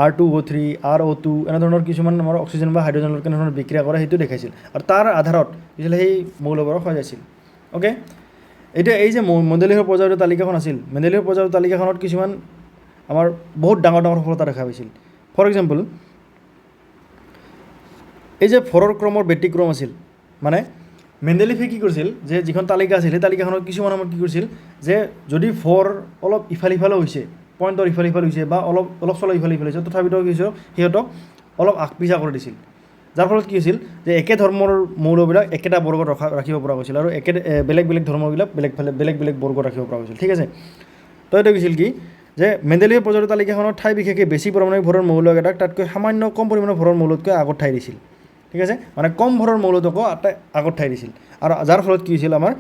R2O3, RO2, এনেধৰণৰ কিছুমান আমাৰ অক্সিজেন বা হাইড্ৰজেনৰ লগত কেনেধৰণে বিক্ৰিয়া কৰে সেইটো দেখাইছিল, আৰু তাৰ আধাৰত কি হৈছিল, সেই মৌলবোৰক সজাইছিল। অ'কে, এতিয়া এই যে মেণ্ডেলিভৰ পৰ্যায়ৰ তালিকাখন আছিল, মেণ্ডেলিভৰ পৰ্যায়ৰ তালিকাখনত কিছুমান আমাৰ বহুত ডাঙৰ সফলতা দেখা পাইছিল। ফৰ এক্সাম্পল, এই যে ভৰৰ ক্ৰমৰ ব্যতিক্ৰম আছিল, মানে মেণ্ডেলিভে কি কৰিছিল যে যিখন তালিকা আছিল সেই তালিকাখনত কিছুমান সময়ত কি কৰিছিল যে যদি ভৰ অলপ ইফাল সিফালে হৈছে, পইণ্টৰ ইফাল সিফাল হৈছে বা অলপ চলপ ইফাল সিফাল হৈছে, তথাপিতো কি হৈছিল, সিহঁতক অলপ আগপিছা কৰি দিছিল, যাৰ ফলত কি হৈছিল যে একে ধৰ্মৰ মৌলবিলাক একেটা বৰ্গত ৰাখিব পৰা গৈছিল, আৰু বেলেগ বেলেগ ধৰ্মবিলাক বেলেগ বেলেগ বৰ্গত ৰাখিব পৰা গৈছিল, ঠিক আছে। তো এইটো কৈছিল কি যে মেণ্ডেলিভৰ পৰ্যায়ৰ তালিকাখনত ঠাই বিশেষে বেছি পৰিমাণে ভৰৰ মৌলকেইটাক তাতকৈ সামান্য কম পৰিমাণৰ ভৰৰ মৌলতকৈ আগত ঠাই দিছিল, ঠিক আছে, মানে কম ভৰৰ মৌলটোকো আগত ঠাই দিছিল, আৰু যাৰ ফলত কি হৈছিল, আমাৰ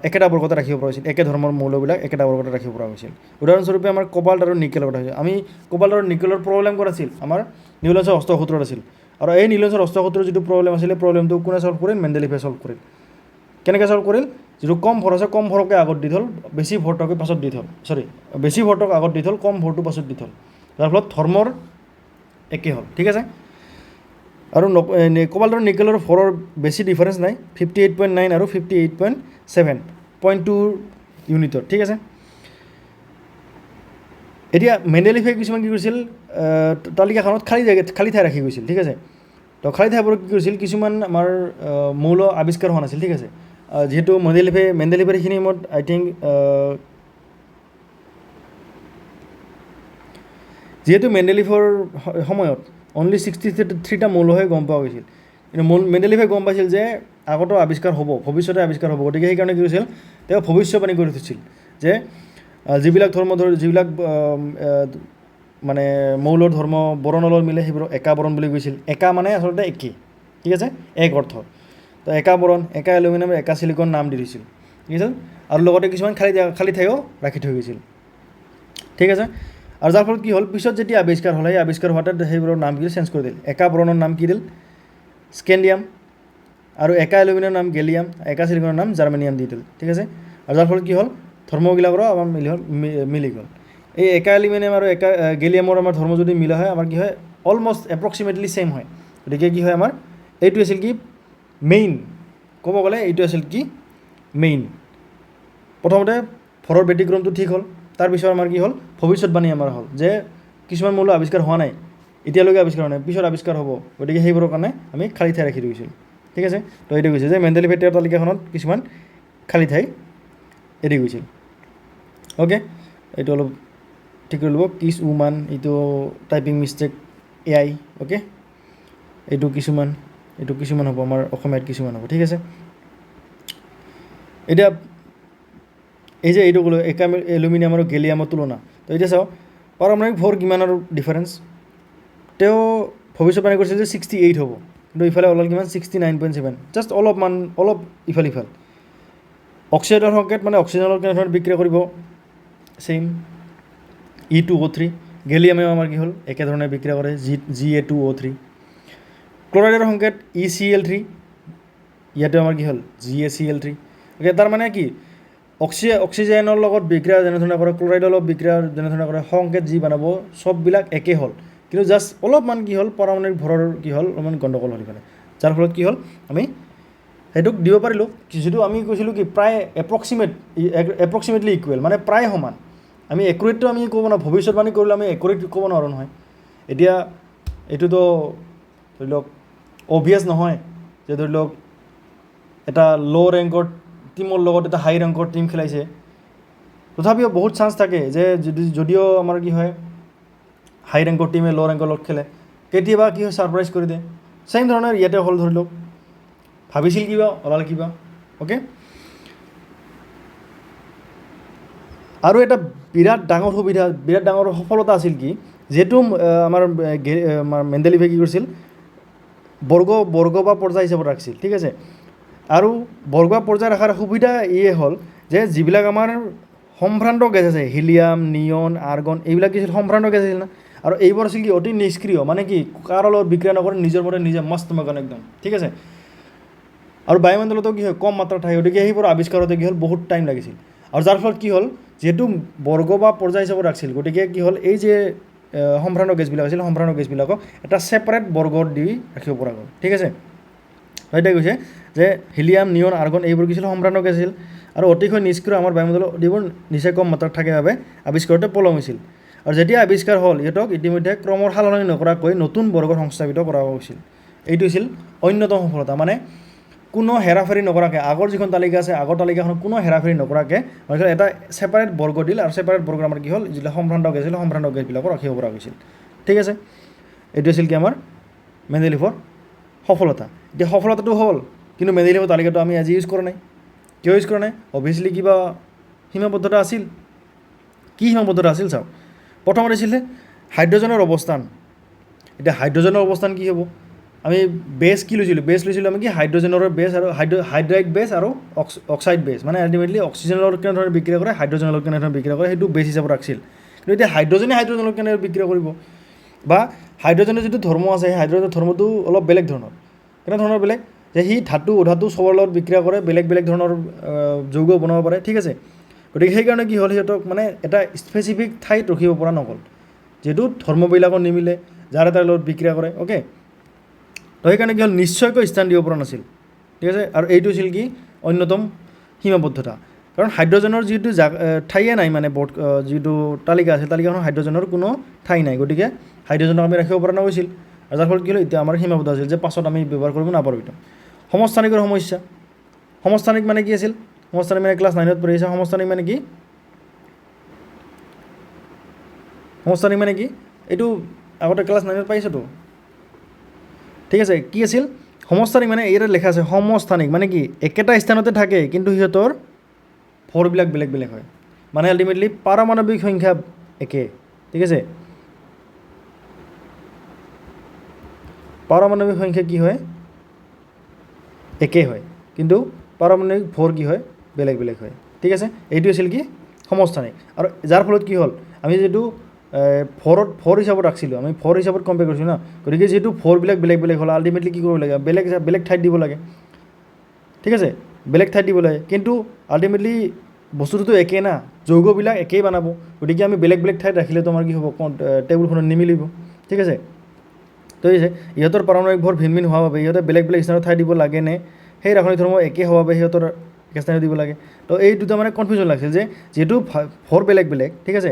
একেটা বৰ্গতে ৰাখিব পৰা হৈছিল, একে ধৰ্মৰ মৌলবিলাক একেটা বৰ্গতে ৰাখিব পৰা হৈছিল। উদাহৰণস্বৰূপে আমাৰ কোবাল্ট আৰু নিকেলৰ কথা হৈছে, আমি কোবাল্ট আৰু নিকেলৰ প্ৰব্লেম ক'ত আছিল, আমাৰ নিউলেন্সৰ অষ্টসূত্ৰত আছিল, আৰু এই নিউলেন্সৰ অষ্টসূত্ৰৰ যিটো প্ৰব্লেম আছিলে, প্ৰব্লেমটো কোনে ছল্ভ কৰিল, মেণ্ডেলিভে ছল্ভ কৰিল। কেনেকৈ ছল্ভ কৰিল, যিটো কম ভৰ আছে কম ভৰকে আগত দি থ'ল, বেছি ভৰটোকে পাছত দি থ'ল, বেছি ভৰটোক আগত দি থ'ল, কম ভৰটো পাছত দি থ'ল, যাৰ ফলত ধৰ্মৰ একে হ'ল, ঠিক আছে। আৰু কোবাল্ট আৰু নিকেলৰ ভৰৰ বেছি ডিফাৰেঞ্চ নাই, 58.9 আৰু 58.7, 0.2 ইউনিটৰ, ঠিক আছে। এতিয়া মেণ্ডেলিভে কিছুমান কি কৰিছিল, তালিকাখনত খালী ঠাই ৰাখি গৈছিল, ঠিক আছে। তো খালী ঠাইবোৰত কি কৰিছিল কিছুমান আমাৰ মৌল আৱিষ্কাৰ হোৱা নাছিল ঠিক আছে যিহেতু মেণ্ডেলিভে সেইখিনি সময়ত আই থিংক যিহেতু মেণ্ডেলিভৰ সময়ত অনলি 63টা মৌলহে গম পোৱা গৈছিল কিন্তু মেণ্ডেলিভে গম পাইছিল যে আগতো আৱিষ্কাৰ হ'ব ভৱিষ্যতে আৱিষ্কাৰ হ'ব গতিকে সেইকাৰণে কি হৈছিল তেওঁ ভৱিষ্যবাণী কৰি থৈছিল যে যিবিলাক যিবিলাক মানে মৌলৰ ধৰ্ম বৰণৰ লগত মিলে সেইবোৰ একা বৰণ বুলি কৈছিল একা মানে আচলতে একেই ঠিক আছে এক অৰ্থ তো একা বৰণ একা এলুমিনিয়াম একা চিলিকন নাম দি দিছিল ঠিক আছে আৰু লগতে কিছুমান খালী ঠাইও ৰাখি থৈ গৈছিল ঠিক আছে আৰু যাৰ ফলত কি হ'ল পিছত যেতিয়া আৱিষ্কাৰ হ'ল সেই আৱিষ্কাৰ হোৱাতে সেইবোৰৰ নাম কি চেঞ্জ কৰি দিল একা বৰণৰ নাম কি দিল স্কেণ্ডিয়াম আৰু একা এলুমিনিয়ামৰ নাম গেলিয়াম একা চিলিকনৰ নাম জাৰ্মেনিয়াম দি দিল ঠিক আছে আৰু যাৰ ফলত কি হ'ল ধৰ্মবিলাকৰো আমাৰ মিলি গ'ল এই একা এলুমিনিয়াম আৰু একা গেলিয়ামৰ আমাৰ ধৰ্ম যদি মিলা হয় আমাৰ কি হয় অলমষ্ট এপ্ৰক্সিমেটলি ছেইম হয় গতিকে কি হয় আমাৰ এইটো আছিল কি মেইন ক'ব গ'লে এইটো আছিল কি মেইন প্ৰথমতে ভৰৰ ব্যতিক্ৰমটো ঠিক হ'ল তাৰপিছত আমাৰ কি হ'ল ভৱিষ্যতবাণী আমাৰ হ'ল যে কিছুমান মৌল আৱিষ্কাৰ হোৱা নাই এতিয়ালৈকে আৱিষ্কাৰ হোৱা নাই পিছত আৱিষ্কাৰ হ'ব গতিকে সেইবোৰৰ কাৰণে আমি খালী ঠাই ৰাখি থৈছিলোঁ ঠিক আছে তো এইটো কৈছে যে মেণ্ডেলিভে তেওঁৰ তালিকাখনত কিছুমান খালী ঠাই এৰি গৈছিল অ'কে এইটো অলপ ঠিক কৰি ল'ব কিছ উমান এইটো টাইপিং মিষ্টেক AI অ'কে এইটো কিছুমান হ'ব আমাৰ অসমীয়াত কিছুমান হ'ব ঠিক আছে এতিয়া এই যে এইটো ক'লোঁ একা এলুমিনিয়াম আৰু গেলিয়ামৰ তুলনা তো এতিয়া চাওঁ পাৰমাণৱিক ভৰ কিমানৰ ডিফাৰেঞ্চ তেওঁ ভৱিষ্যতবাণী কৰিছিল যে 68 হ'ব কিন্তু ইফালে ওলাল কিমান 69.7 জাষ্ট অলপ ইফাল অক্সিজেনৰ সংকেত মানে অক্সিজেনৰ কেনেধৰণে বিক্ৰিয়া কৰিব ছেইম E2O3 গেলিয়ামেও আমাৰ কি হ'ল একেধৰণে বিক্ৰিয়া কৰে Ga2O3 ক্লৰাইডৰ সংকেত ECl3 ইয়াতে আমাৰ কি হ'ল GaCl3 অ'কে তাৰ মানে কি অক্সিজেনৰ লগত বিক্ৰিয়া যেনেধৰণে কৰে ক্লৰাইডৰ লগত বিক্ৰিয়া যেনেধৰণে কৰে সংকেত যি বনাব চববিলাক একে হ'ল কিন্তু জাষ্ট অলপমান কি হ'ল পাৰমাণৱিক ভৰৰ কি হ'ল অলপমান গণ্ডগোল হ'ল ইফালে যাৰ ফলত কি হ'ল আমি সেইটোক দিব পাৰিলোঁ যিটো আমি কৈছিলোঁ কি প্ৰায় এপ্ৰক্সিমেটলি ইকুৱেল মানে প্ৰায় সমান আমি একুৰেটটো আমি ক'ব নোৱাৰোঁ ভৱিষ্যতবাণী কৰিলে আমি একুৰেট ক'ব নোৱাৰোঁ নহয় এতিয়া এইটোতো ধৰি লওক অভিয়াছ নহয় যে ধৰি লওক এটা ল' ৰেংকৰ টিমৰ লগত এটা হাই ৰেংকৰ টিম খেলাইছে তথাপিও বহুত চান্স থাকে যে যদিও আমাৰ কি হয় হাই ৰেংকৰ টিমে ল' ৰেংকৰ লগত খেলে কেতিয়াবা কি হয় ছাৰপ্ৰাইজ কৰি দিয়ে ছেইম ধৰণৰ ইয়াতে হ'ল ধৰি লওক ভাবিছিল কিবা ওলাল কিবা অ'কে আৰু এটা বিৰাট ডাঙৰ সফলতা আছিল কি যিহেতু আমাৰ মেণ্ডেলিভে কি কৰিছিল বৰ্গ বা পৰ্যায় হিচাপত ৰাখিছিল ঠিক আছে আৰু বৰ্গ বা পৰ্যায় ৰখাৰ সুবিধা হ'ল যে যিবিলাক আমাৰ সম্ভ্ৰান্ত গেছ আছে হিলিয়াম নিয়ন আৰ্গন এইবিলাক কি আছিল সম্ভ্ৰান্ত গেছ আছিল না আৰু এইবোৰ আছিল কি অতি নিষ্ক্ৰিয় মানে কি কাৰো লগত বিক্ৰিয়া নকৰে নিজৰ মতে নিজে মস্ত মগন একদম ঠিক আছে আৰু বায়ুমণ্ডলতো কি হয় কম মাত্ৰাত থাকে গতিকে সেইবোৰ আৱিষ্কাৰতে কি হ'ল বহুত টাইম লাগিছিল আৰু যাৰ ফলত কি হ'ল যিহেতু বৰ্গ বা পৰ্যায় হিচাপত ৰাখিছিল গতিকে কি হ'ল এই যে সম্ভ্ৰান্ত গেছবিলাক আছিল সম্ভ্ৰান্ত গেছবিলাকক এটা ছেপাৰেট বৰ্গত দি ৰাখিব পৰা গ'ল ঠিক আছে সেইটোৱে কৈছে যে হিলিয়াম নিয়ন আৰ্গন এইবোৰ কি আছিল সম্ভ্ৰান্ত গেছ আছিল আৰু অতিশয় নিষ্ক্ৰিয় আমাৰ বায়ুমণ্ডলত এইবোৰ নিচেই কম মাত্ৰাত থাকে বাবে আৱিষ্কাৰতে পলম হৈছিল আৰু যেতিয়া আৱিষ্কাৰ হ'ল ইহঁতক ইতিমধ্যে ক্ৰমৰ সালসলনি নকৰাকৈ নতুন বৰ্গত সংস্থাপিত কৰা হৈছিল এইটো হৈছিল অন্যতম সফলতা মানে কোনো হেৰাফেৰি নকৰাকৈ আগৰ যিখন তালিকা আছে আগৰ তালিকাখনত কোনো হেৰাফেৰি নকৰাকৈ এটা ছেপাৰেট বৰ্গ দিল আৰু ছেপাৰেট বৰ্গ আমাৰ কি হ'ল যিবিলাক সম্ভ্ৰান্ত গেছ আছিল সম্ভ্ৰান্ত গেছবিলাকো ৰাখিব পৰা গৈছিল ঠিক আছে এইটো আছিল কি আমাৰ মেণ্ডেলিভৰ সফলতা এতিয়া সফলতাটো হ'ল কিন্তু মেণ্ডেলিভৰ তালিকাটো আমি আজি ইউজ কৰা নাই কিয় ইউজ কৰা নাই অভিয়াছলি কিবা সীমাবদ্ধতা আছিল কি সীমাবদ্ধতা আছিল চাওক প্ৰথমতে আছিলে হাইড্ৰজেনৰ অৱস্থান এতিয়া হাইড্ৰজেনৰ অৱস্থান কি হ'ব আমি বেছ কি লৈছিলোঁ আমি কি হাইড্ৰজেনৰ বেছ আৰু হাইড্ৰাইড বেছ আৰু অক্সাইড বেছ মানে আল্টিমেটলি অক্সিজেনৰ লগত কেনেধৰণে বিক্ৰিয়া কৰে হাইড্ৰজেনৰ লগত কেনেধৰণে বিক্ৰিয়া কৰে সেইটো বেছ হিচাপত ৰাখিছিল কিন্তু এতিয়া হাইড্ৰজেনৰ লগত কেনেদৰে বিক্ৰিয়া কৰিব বা হাইড্ৰজেনৰ যিটো ধৰ্ম আছে সেই হাইড্ৰজেনৰ ধৰ্মটো অলপ বেলেগ ধৰণৰ কেনেধৰণৰ বেলেগ যে সি ধাতু অধাতু চবৰ লগত বিক্ৰিয়া কৰে বেলেগ ধৰণৰ যৌগ বনাব পাৰে ঠিক আছে গতিকে সেইকাৰণে কি হ'ল সিহঁতক মানে এটা স্পেচিফিক ঠাইত ৰখিব পৰা নগ'ল যিহেতু ধৰ্মবিলাকৰ নিমিলে যাৰ তাৰ লগত বিক্ৰিয়া কৰে অ'কে তো সেইকাৰণে কি হ'ল নিশ্চয়কৈ স্থান দিব পৰা নাছিল ঠিক আছে আৰু এইটো আছিল কি অন্যতম সীমাবদ্ধতা কাৰণ হাইড্ৰজেনৰ যিটো ঠাইয়ে নাই মানে যিটো তালিকা আছে তালিকাখনৰ হাইড্ৰজেনৰ কোনো ঠাই নাই গতিকে হাইড্ৰজেনক আমি ৰাখিব পৰা নগৈছিল আৰু যাৰ ফলত কি হ'ল এতিয়া আমাৰ সীমাবদ্ধ আছিল যে পাছত আমি ব্যৱহাৰ কৰিব নাপাৰোঁ এইটো সমস্থানিকৰ সমস্যা সমস্থানিক মানে কি আছিল সমস্থানিক মানে ক্লাছ 9ত পঢ়ি আছে সমস্থানিক মানে কি সমস্থানিক মানে কি এইটো আগতে ক্লাছ 9ত পাইছোঁতো ঠিক আছে কি আছিল সমস্থানিক মানে ইয়াতে লেখা আছে সমস্থানিক মানে কি একেটা স্থানতে থাকে কিন্তু সিহঁতৰ ভৰবিলাক বেলেগ বেলেগ হয় মানে আল্টিমেটলি পাৰমাণৱিক সংখ্যা একে ঠিক আছে পাৰমাণৱিক সংখ্যা কি হয় একে হয় কিন্তু পাৰমাণৱিক ভৰ কি হয় বেলেগ বেলেগ হয় ঠিক আছে এইটো আছিল কি সমস্থানিক আৰু যাৰ ফলত কি হ'ল আমি যেটো ভৰ হিচাপত ৰাখিছিলোঁ আমি ভৰ হিচাপত কম্পেয়াৰ কৰিছোঁ না গতিকে যেটো ভৰবিলাক বেলেগ বেলেগ হ'ল আল্টিমেটলি কি কৰিব লাগে বেলেগ বেলেগ ঠাইত দিব লাগে ঠিক আছে বেলেগ ঠাইত দিব লাগে কিন্তু আল্টিমেটলি বস্তুটো একে না যৌগবিলাক একেই বনাব গতিকে আমি বেলেগ বেলেগ ঠাইত ৰাখিলেতো আমাৰ কি হ'ব টেবুলখনত নিমিলিব ঠিক আছে তো ইহঁতৰ পাৰমাণৱিক ভৰ ভিন ভিন হোৱাৰ বাবে ইহঁতে বেলেগ বেলেগ স্থানত ঠাই দিব লাগে নে সেই ৰাসায়নিক ধৰ্ম একে হোৱাৰ বাবে সিহঁতৰ একে স্থানত দিব লাগে তো এই দুটা মানে কনফিউজন লাগিছিল যে যিহেতু ভৰ বেলেগ বেলেগ ঠিক আছে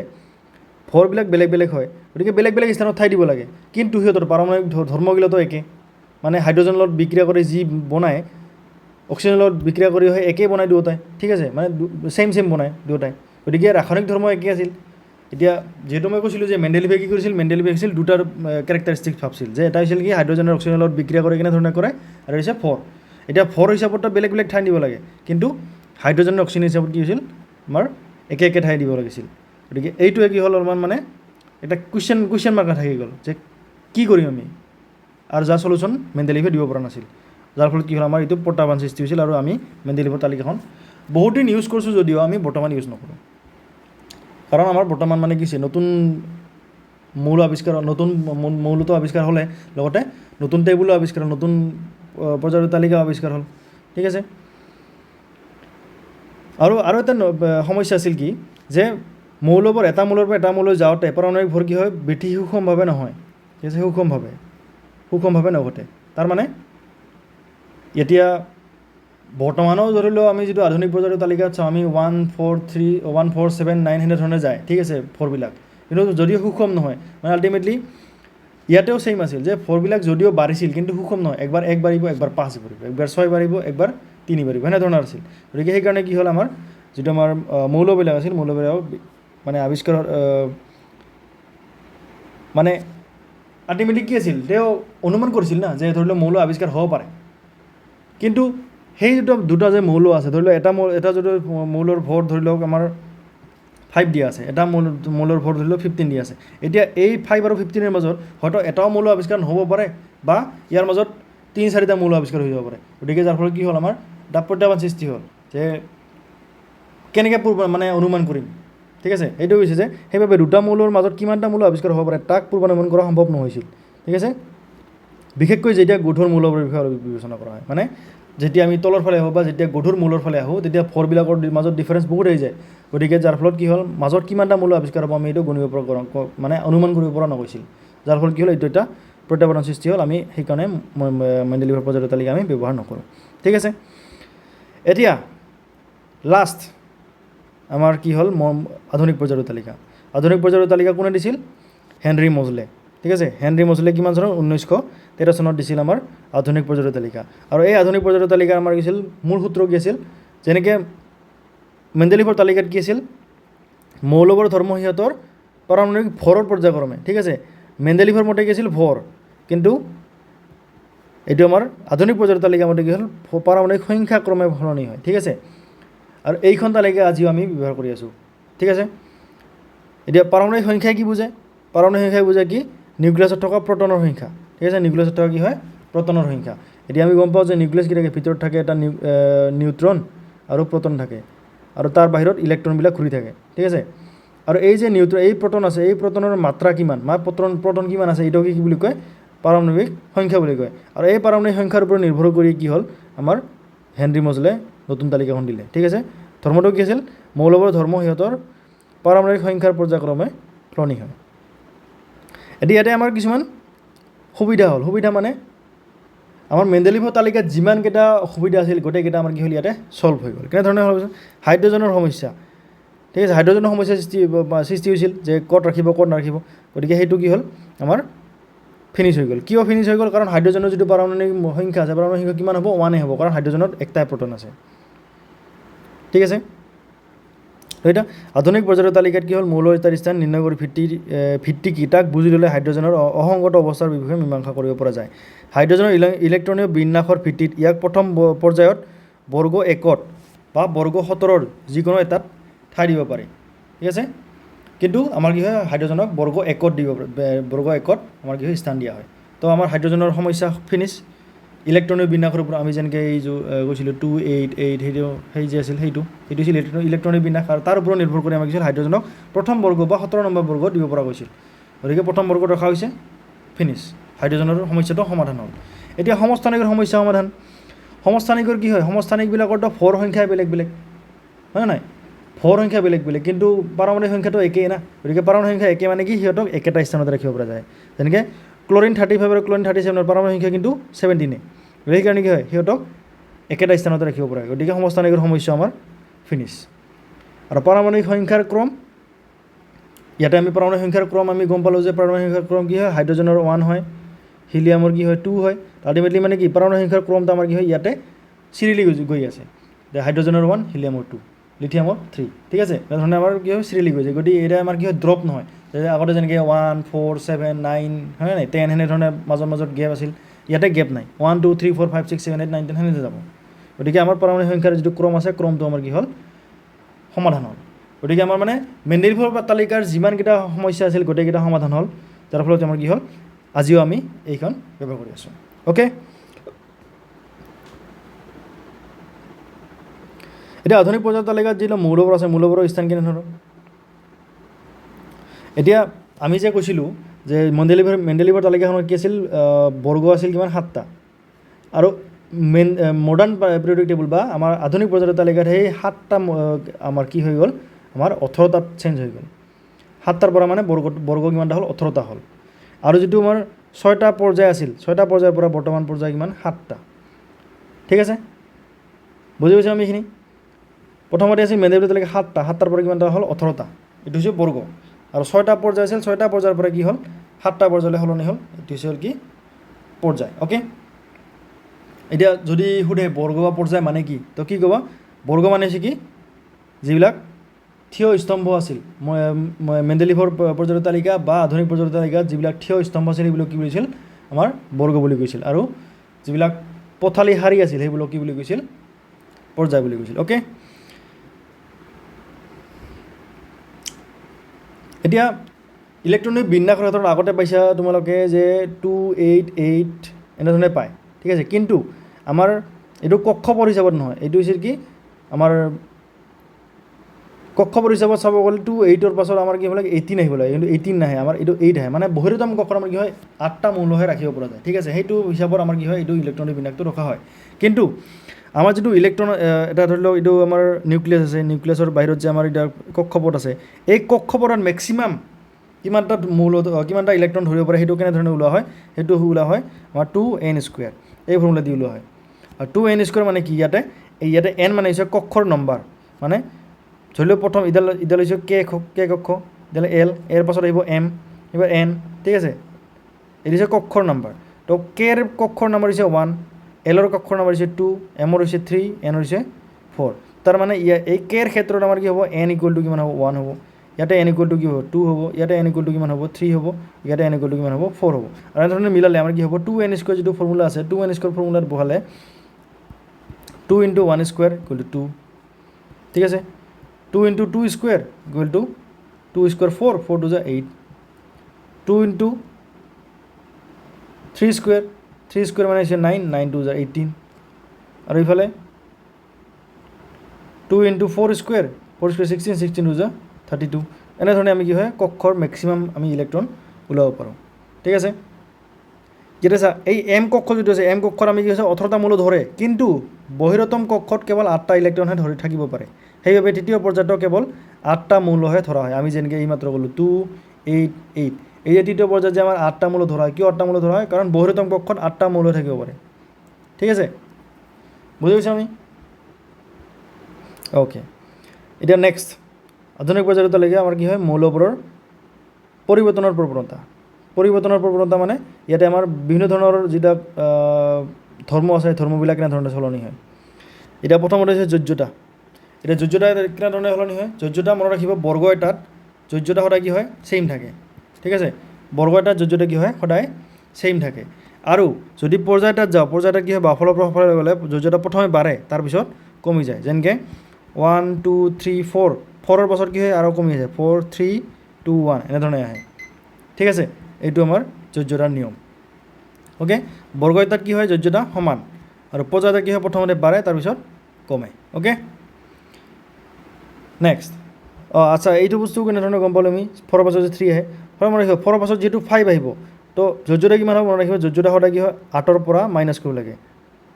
ভৰবিলাক বেলেগ বেলেগ হয় গতিকে বেলেগ বেলেগ স্থানত ঠাই দিব লাগে কিন্তু সিহঁতৰ পাৰমাণৱিক ধৰ্মগিলাতো একে মানে হাইড্ৰজেনৰ লগত বিক্ৰিয়া কৰি যি বনায় অক্সিজেনৰ লগত বিক্ৰিয়া কৰি হয় একেই বনায় দুয়োটাই ঠিক আছে মানে ছেম বনায় দুয়োটাই গতিকে ৰাসায়নিক ধৰ্ম একে আছিল এতিয়া যেহেতু মই কৈছিলোঁ যে মেণ্ডেলিভে কি কৰিছিল মেণ্ডেলিভে আছিল দুটাৰ কেৰেক্টাৰিষ্টিক ভাবছিল যে এটা হৈছিল কি হাইড্ৰজেনৰ অক্সিজেনৰ লগত বিক্ৰিয়া কৰি কেনেধৰণে কৰে আৰু হৈছে ফৰ এতিয়া ফৰ হিচাপত বেলেগ বেলেগ ঠাই দিব লাগে কিন্তু হাইড্ৰজেনৰ অক্সিজেন হিচাপত কি হৈছিল আমাৰ একে একে ঠাই দিব লাগিছিল গতিকে এইটোৱে কি হ'ল অলপমান মানে এটা কুৱেশ্যন মাৰ্ক থাকি গ'ল যে কি কৰিম আমি আৰু যাৰ চলিউশ্যন মেণ্ডেলিভে দিব পৰা নাছিল যাৰ ফলত কি হ'ল আমাৰ এইটো প্ৰত্যাহ্বান সৃষ্টি হৈছিল আৰু আমি মেণ্ডেলিভৰ তালিকাখন বহুত দিন ইউজ কৰিছোঁ যদিও আমি বৰ্তমান ইউজ নকৰোঁ কাৰণ আমাৰ বৰ্তমান মানে কি হৈছে নতুন মৌল আৱিষ্কাৰ নতুন মৌলটো আৱিষ্কাৰ হ'লে লগতে নতুন টেবুলো আৱিষ্কাৰ হ'ল নতুন পৰ্যায়ৰ তালিকা আৱিষ্কাৰ হ'ল ঠিক আছে আৰু এটা সমস্যা আছিল কি যে মৌলবোৰ এটা মৌলৰ পৰা এটা মৌললৈ যাওঁতে পাৰমাণৱিক ভৰ কি হয় বেছি সুষমভাৱে নহয় ঠিক আছে সুষমভাৱে নঘটে তাৰমানে এতিয়া বৰ্তমানেও ধৰি লওঁ আমি যিটো আধুনিক পৰ্যায়ৰ তালিকাত চাওঁ আমি 1 4 3 1 4 7 9 সেনেধৰণে যায় ঠিক আছে ফৰবিলাক কিন্তু যদিও সুষম নহয় মানে আল্টিমেটলি ইয়াতেও ছেইম আছিল যে ফৰবিলাক যদিও বাঢ়িছিল কিন্তু সুষম নহয় একবাৰ 1 বাঢ়িব একবাৰ 5 বাঢ়িব একবাৰ 6 বাঢ়িব একবাৰ 3 বাঢ়িব সেনেধৰণৰ আছিল গতিকে সেইকাৰণে কি হ'ল আমাৰ যিটো আমাৰ মৌলবিলাক আছিল মৌলবিলাক মানে আৱিষ্কাৰৰ মানে আল্টিমেটলি কি আছিল তেওঁ অনুমান কৰিছিল না যে ধৰি লওক মৌল আৱিষ্কাৰ হ'ব পাৰে কিন্তু সেই দুটা যে মৌল আছে ধৰি লওক এটা যদি মৌলৰ ভৰ ধৰি লওক আমাৰ 5 দিয়া আছে এটা মৌলৰ ভৰ ধৰি লওক 15 দিয়া আছে এতিয়া এই 5 আৰু 15ৰ মাজত হয়তো এটাও মৌল আৱিষ্কাৰ নহ'ব পাৰে বা ইয়াৰ মাজত 3-4টা মৌল আৱিষ্কাৰ হৈ যাব পাৰে গতিকে যাৰ ফলত কি হ'ল আমাৰ প্ৰত্যাহ্বান সৃষ্টি হ'ল যে কেনেকৈ মানে অনুমান কৰিম ঠিক আছে এইটো হৈছে যে সেইবাবে দুটা মৌলৰ মাজত কিমানটা মৌল আৱিষ্কাৰ হ'ব পাৰে তাক পূৰ্বানুমান কৰা সম্ভৱ নহৈছিল ঠিক আছে বিশেষকৈ যেতিয়া গধুৰ মৌলৰ বিষয়ে বিবেচনা কৰা হয় মানে যেতিয়া আমি তলৰ ফালে আহোঁ বা যেতিয়া গধুৰ মৌলৰ ফালে আহোঁ তেতিয়া ভৰবিলাকৰ মাজত ডিফাৰেঞ্চ বহুত আহি যায় গতিকে যাৰ ফলত কি হ'ল মাজত কিমানটা মৌল আৱিষ্কাৰ হ'ব আমি এইটো গণিব পৰা মানে অনুমান কৰিব পৰা নগৈছিল যাৰ ফলত কি হ'ল এইটো এটা প্ৰত্যাহ্বানৰ সৃষ্টি হ'ল আমি সেইকাৰণে মেণ্ডেলিভৰ পৰ্যায়ৰ তালিকা আমি ব্যৱহাৰ নকৰোঁ ঠিক আছে এতিয়া লাষ্ট আমাৰ কি হ'ল আধুনিক পৰ্যায়ৰ তালিকা কোনে দিছিল হেনৰি মজলে ঠিক আছে হেনৰি মজলে কিমান চনত 1913 চনত দিছিল আমাৰ আধুনিক পৰ্যায়ৰ তালিকা আৰু এই আধুনিক পৰ্যায়ৰ তালিকা আমাৰ কি আছিল মূল সূত্ৰ কি আছিল যেনেকৈ মেণ্ডেলিভৰ তালিকাত কি আছিল মৌলবৰ ধৰ্ম সিহঁতৰ পাৰমাণৱিক ভৰৰ পৰ্যায়ক্ৰমে ঠিক আছে মেণ্ডেলিভৰ মতে কি আছিল ভৰ কিন্তু এইটো আমাৰ আধুনিক পৰ্যায়ৰ তালিকা মতে কি হ'ল পাৰমাণৱিক সংখ্যাক্ৰমে সলনি হয় ঠিক আছে আৰু এইখন তালিকা আজিও আমি ব্যৱহাৰ কৰি আছোঁ ঠিক আছে এতিয়া পাৰমাণৱিক সংখ্যাই কি বুজায় পাৰমাণৱিক সংখ্যাই বুজায় কি নিউক্লিয়াছত থকা প্ৰটনৰ সংখ্যা ঠিক আছে নিউক্লিয়াছত থকা কি হয় প্ৰটনৰ সংখ্যা এতিয়া আমি গম পাওঁ যে নিউক্লিয়াছ কি থাকে ভিতৰত থাকে এটা নিউট্ৰন আৰু প্ৰটন থাকে আৰু তাৰ বাহিৰত ইলেক্ট্ৰনবিলাক ঘূৰি থাকে ঠিক আছে আৰু এই যে এই প্ৰটন আছে এই প্ৰটনৰ মাত্ৰা কিমান বা প্ৰটন কিমান আছে এইটোকে কি বুলি কয় পাৰমাণৱিক সংখ্যা বুলি কয় আৰু এই পাৰমাণৱিক সংখ্যাৰ ওপৰত নিৰ্ভৰ কৰি কি হ'ল আমাৰ হেনৰি মজলে নতুন তালিকাখন দিলে ঠিক আছে ধৰ্মটো কি আছিল মৌলবৰ ধৰ্ম সিহঁতৰ পাৰমাণৱিক সংখ্যাৰ পৰ্যায়ক্ৰমে সলনি হয় এতিয়া ইয়াতে আমাৰ কিছুমান সুবিধা মানে আমাৰ মেণ্ডেলিভৰ তালিকাত যিমানকেইটা সুবিধা আছিল গোটেইকেইটা আমাৰ কি হ'ল ইয়াতে ছল্ভ হৈ গ'ল কেনেধৰণে হ'ল হাইড্ৰজেনৰ সমস্যা ঠিক আছে হাইড্ৰজেনৰ সমস্যা সৃষ্টি হৈছিল যে ক'ত ৰাখিব ক'ত নাৰাখিব গতিকে সেইটো কি হ'ল আমাৰ ফিনিছ হৈ গ'ল। কিয় ফিনিছ হৈ গ'ল? কাৰণ হাইড্ৰজেনৰ যিটো পাৰমাণৱিক সংখ্যা আছে, পাৰমাণৱিক সংখ্যা কিমান হ'ব? 1 হ'ব, কাৰণ হাইড্ৰজেনত একটাই প্ৰ'টন আছে। ঠিক আছে, তো এটা আধুনিক পৰ্যায়ৰ তালিকাত কি হ'ল? মৌলৰ এটাৰ স্থান নিৰ্ণয় কৰি ভিত্তি কি তাক বুজি ল'লে হাইড্ৰজেনৰ অসংগত অৱস্থাৰ বিষয়ে মীমাংসা কৰিব পৰা যায়। হাইড্ৰজেনৰ ইলেক্ট্ৰনীয় বিন্যাসৰ ভিত্তিত ইয়াক প্ৰথম পৰ্যায়ত বৰ্গ 1ত বা বৰ্গ 17ৰ যিকোনো এটাত ঠাই দিব পাৰি। ঠিক আছে, কিন্তু আমাৰ কি হয়? হাইড্ৰজেনক বৰ্গ 1ত দিব, বৰ্গ 1ত আমাৰ কি হয়? স্থান দিয়া হয়। তো আমাৰ হাইড্ৰজেনৰ সমস্যা ফিনিছ। ইলেক্ট্ৰনীয় বিন্যাসৰ ওপৰত আমি যেনেকৈ এই কৈছিলোঁ 288 সেই যে আছিল সেইটো আছিল ইলেক্ট্ৰনীয় বিন্যাস, আৰু তাৰ ওপৰত নিৰ্ভৰ কৰি আমাক কি হৈছিল? হাইড্ৰজেনক প্ৰথম বৰ্গ বা 17 নম্বৰ বৰ্গ দিব পৰা গৈছিল। গতিকে প্ৰথম বৰ্গত ৰখা হৈছে, ফিনিছ। হাইড্ৰজেনৰ সমস্যাটো সমাধান হ'ল। এতিয়া সমস্থানিকৰ সমস্যা সমাধান। সমস্থানিকৰ কি হয়? সমস্থানিকবিলাকৰতো ভৰ সংখ্যাই বেলেগ বেলেগ, হয় নাই? ভৰ সংখ্যা বেলেগ বেলেগ, কিন্তু পাৰমাণৱিক সংখ্যাটো একেই না। গতিকে পাৰমাণৱিক সংখ্যা একে মানে কি? সিহঁতক একেটা স্থানতে ৰাখিব পৰা যায়। যেনেকৈ ক্লৰিন 35 আৰু ক্লৰিন 37ৰ পাৰমাণৱিক সংখ্যা কিন্তু 17। সেইকাৰণে কি হয়? সিহঁতক একেটা স্থানতে ৰাখিব পৰা হয়। গতিকে সমস্থানিকৰ সমস্যা আমাৰ ফিনিছ। আৰু পাৰমাণৱিক সংখ্যাৰ ক্ৰম, ইয়াতে আমি পাৰমাণৱিক সংখ্যাৰ ক্ৰম আমি গম পালোঁ যে পাৰমাণৱিক সংখ্যাৰ ক্ৰম কি হয়? হাইড্ৰজেনৰ 1 হয়, হিলিয়ামৰ কি হয়? 2 হয়। আল্টিমেটলি মানে কি? পাৰমাণৱিক সংখ্যাৰ ক্ৰমটো আমাৰ কি হয়? ইয়াতে চিৰিয়েলি গৈ আছে। হাইড্ৰজেনৰ 1, হিলিয়ামৰ 2, লিথিয়ামৰ 3। ঠিক আছে, তেনেধৰণে আমাৰ কি হয়? চিৰিয়েলি গৈ যায়। গতিকে এটা আমাৰ কি হয়? ড্ৰপ নহয়। আগতে যেনেকৈ 1, 4, 7, 9, হয় নাই? 10 সেনেধৰণে মাজত গেপ আছিল। ইয়াতে গেপ নাই। 1, 2, 3, 4, 5, 6, 7, 8, 9, 10 সেনেকৈ যাব। গতিকে আমাৰ পাৰমাণৱিক সংখ্যাৰ যিটো ক্ৰম আছে, ক্ৰমটো আমাৰ কি হ'ল? সমাধান হ'ল। গতিকে আমাৰ মানে মেণ্ডেলিভৰ তালিকাৰ যিমানকেইটা সমস্যা আছিল গোটেইকেইটা সমাধান হ'ল, যাৰ ফলত আমাৰ কি হ'ল? আজিও আমি এইখন ব্যৱহাৰ কৰি আছোঁ। অ'কে, এতিয়া আধুনিক পৰ্যায়ৰ তালিকাত যিবিলাক মৌলবোৰ আছে, মৌলবোৰৰ স্থান কেনেধৰণৰ? এতিয়া আমি যে কৈছিলোঁ যে মেণ্ডেলিভৰ তালিকাখনত কি আছিল? বৰ্গ আছিল কিমান? 7টা। আৰু মডাৰ্ণ পিৰিয়ডিক টেবুল বা আমাৰ আধুনিক পৰ্যায়ৰ তালিকাত সেই 7টা আমাৰ কি হৈ গ'ল? আমাৰ 18টাত চেঞ্জ হৈ গ'ল। 7টাৰ পৰা মানে বৰ্গ কিমানটা হ'ল? 18টা হ'ল। আৰু যিটো আমাৰ 6টা পৰ্যায় আছিল, 6টা পৰ্যায়ৰ পৰা বৰ্তমান পৰ্যায় কিমান? 7টা। ঠিক আছে, বুজি পাইছোঁ আমি এইখিনি? প্ৰথমতে আছিল মেণ্ডেলিভৰ তালিকা 7টাৰ পৰা কিমানটা হ'ল? 18টা। এইটো হৈছে বৰ্গ। আৰু 6টা পৰ্যায় আছিল, 6টা পৰ্যায়ৰ পৰা কি হ'ল? 7টা পৰ্যায়লৈ সলনি হ'ল। এইটো হৈছে হ'ল কি? পৰ্যায়। অ'কে, এতিয়া যদি সোধে বৰ্গ বা পৰ্যায় মানে কি, তো কি ক'বা? বৰ্গ মানে হৈছে কি? যিবিলাক থিয় স্তম্ভ আছিল, মেণ্ডেলিভৰ পৰ্যায়ৰ তালিকা বা আধুনিক পৰ্যায়ৰ তালিকাত যিবিলাক থিয় স্তম্ভ আছিল সেইবিলাক কি বুলিছিল? আমাৰ বৰ্গ বুলি কৈছিল। আৰু যিবিলাক পথালি শাৰী আছিল সেইবিলাক কি বুলি কৈছিল? পৰ্যায় বুলি কৈছিল। অ'কে, এতিয়া ইলেক্ট্ৰনিক বিন্যাসৰ ক্ষেত্ৰত আগতে পাইছা তোমালোকে যে 288 এনেধৰণে পায়। ঠিক আছে, কিন্তু আমাৰ এইটো কক্ষপথ হিচাপত নহয়, এইটো হৈছে কি? আমাৰ কক্ষপথ হিচাপত চাব গ'লে 28ৰ পাছত আমাৰ কি হ'ব লাগে? 18 আহিব লাগে, কিন্তু 18 নাহে, আমাৰ এইটো 8 আহে। মানে বহিৰতম কক্ষত আমাৰ কি হয়? 8টা মৌলহে ৰাখিব পৰা যায়। ঠিক আছে, সেইটো হিচাপত আমাৰ কি হয়? এইটো ইলেক্ট্ৰনিক বিন্যাসটো ৰখা হয়। কিন্তু আমাৰ যিটো ইলেক্ট্ৰন, এটা ধৰি লওক এইটো আমাৰ নিউক্লিয়াছ আছে, নিউক্লিয়াছৰ বাহিৰত যে আমাৰ এতিয়া কক্ষপথ আছে, এই কক্ষপথত মেক্সিমাম কিমানটা কিমানটা ইলেক্ট্ৰন ধৰিব পাৰে সেইটো কেনেধৰণে ওলোৱা হয়? সেইটো ওলোৱা হয় আমাৰ 2n²। এই ফৰ্মুলা দি ওলোৱা হয়। আৰু 2n² মানে কি? ইয়াতে n মানে হৈছে কক্ষৰ নম্বৰ। মানে ধৰি লওক প্ৰথম ইডাল হৈছে কে কক্ষ, ইডাল এৰ পাছত আহিব m, এইবাৰ n। ঠিক আছে, এইটো হৈছে কক্ষৰ নম্বৰ। তো কেৰ কক্ষৰ নম্বৰ হৈছে 1, এলৰ কক্ষৰ নম্বৰ হৈছে 2, এমৰ হৈছে 3, এনৰ হৈছে 4। তাৰ মানে এই কেৰ ক্ষেত্ৰত আমাৰ কি হ'ব? n = কিমান হ'ব? 1 হ'ব। ইয়াতে n = কি হ'ব? 2 হ'ব। ইয়াতে n = কিমান হ'ব? 3 হ'ব। ইয়াতে n = কিমান হ'ব? 4 হ'ব। আৰু এনেধৰণে মিলালে আমাৰ কি হ'ব? 2n² যিটো ফৰ্মুলা আছে, 2n² ফৰ্মুলাত বহালে 2 × 1² = 2। ঠিক আছে, 2 × 2² = 2² 4, 4 × 2 = 8। 2 × 3² 3² মানে হৈছে 9, 9 × 2 = 18। আৰু ইফালে 2 × 4² 4² 16, 16 × 2 = 32। এনেধৰণে আমি কি হয়? কক্ষৰ মেক্সিমাম আমি ইলেক্ট্ৰন ওলাব পাৰোঁ। ঠিক আছে, যেতিয়া চা এই এম কক্ষ যিটো আছে, এম কক্ষত আমি কি হৈছে? 18টা মৌল ধৰে, কিন্তু বহিৰতম কক্ষত কেৱল 8টা ইলেক্ট্ৰনহে ধৰি থাকিব পাৰে। সেইবাবে তৃতীয় পৰ্যায়তো কেৱল 8টা মৌলহে ধৰা হয়। আমি যেনেকৈ এইমাত্ৰ ক'লোঁ 2, 8, 8। এই যে তৃতীয় পৰ্যায়ত যে আমাৰ 8টা মৌল ধৰা হয়, কিয় 8টা মৌল ধৰা হয়? কাৰণ বহিৰতম কক্ষত 8টা মৌল থাকিব পাৰে। ঠিক আছে, বুজি পাইছোঁ আমি? অ'কে, এতিয়া নেক্সট আধুনিক পৰ্যায়ত তালিকা আমাৰ কি হয়? মৌলবোৰৰ পৰিৱৰ্তনৰ প্ৰৱণতা। পৰিৱৰ্তনৰ প্ৰৱণতা মানে ইয়াতে আমাৰ বিভিন্ন ধৰণৰ যিটা ধৰ্ম আছে ধৰ্মবিলাক কেনেধৰণে সলনি হয় এতিয়া প্ৰথমতে হৈছে যোজ্যতা এতিয়া যোজ্যতা কেনেধৰণে সলনি হয় যোজ্যতা মনত ৰাখিব বৰ্গ এটাত যোজ্যতা সদায় কি হয় ছেইম থাকে ঠিক আছে বৰ্গ এটাত যোজ্যতা কি হয় সদায় ছেইম থাকে আৰু যদি পৰ্যায় এটাত যাওঁ পৰ্যায় এটাত কি হয় বাওঁফালৰ পৰা সফালে গ'লে যোজ্যতা প্ৰথমে বাঢ়ে তাৰপিছত কমি যায় যেনেকৈ 1 2 3 4 4ৰ পাছত কি হয় আৰু কমি যায় 4 3 2 1 এনেধৰণে আহে ঠিক আছে এইটো আমাৰ যোজ্যতাৰ নিয়ম অ'কে বৰ্গ এটাত কি হয় যোজ্যতা সমান আৰু পৰ্যায় এটাত কি হয় প্ৰথমতে বাঢ়ে তাৰপিছত কমে অ'কে নেক্সট আচ্ছা এইটো বস্তু কেনেধৰণে গম পালোঁ আমি 4ৰ পাছত যে 3 আহে 4ৰ পাছত যিহেতু 5 আহিব তো যোজ্যতা কিমান হ'ব মনত ৰাখিব যোজ্যতা সদায় কি হয় 8ৰ পৰা মাইনাছ কৰিব লাগে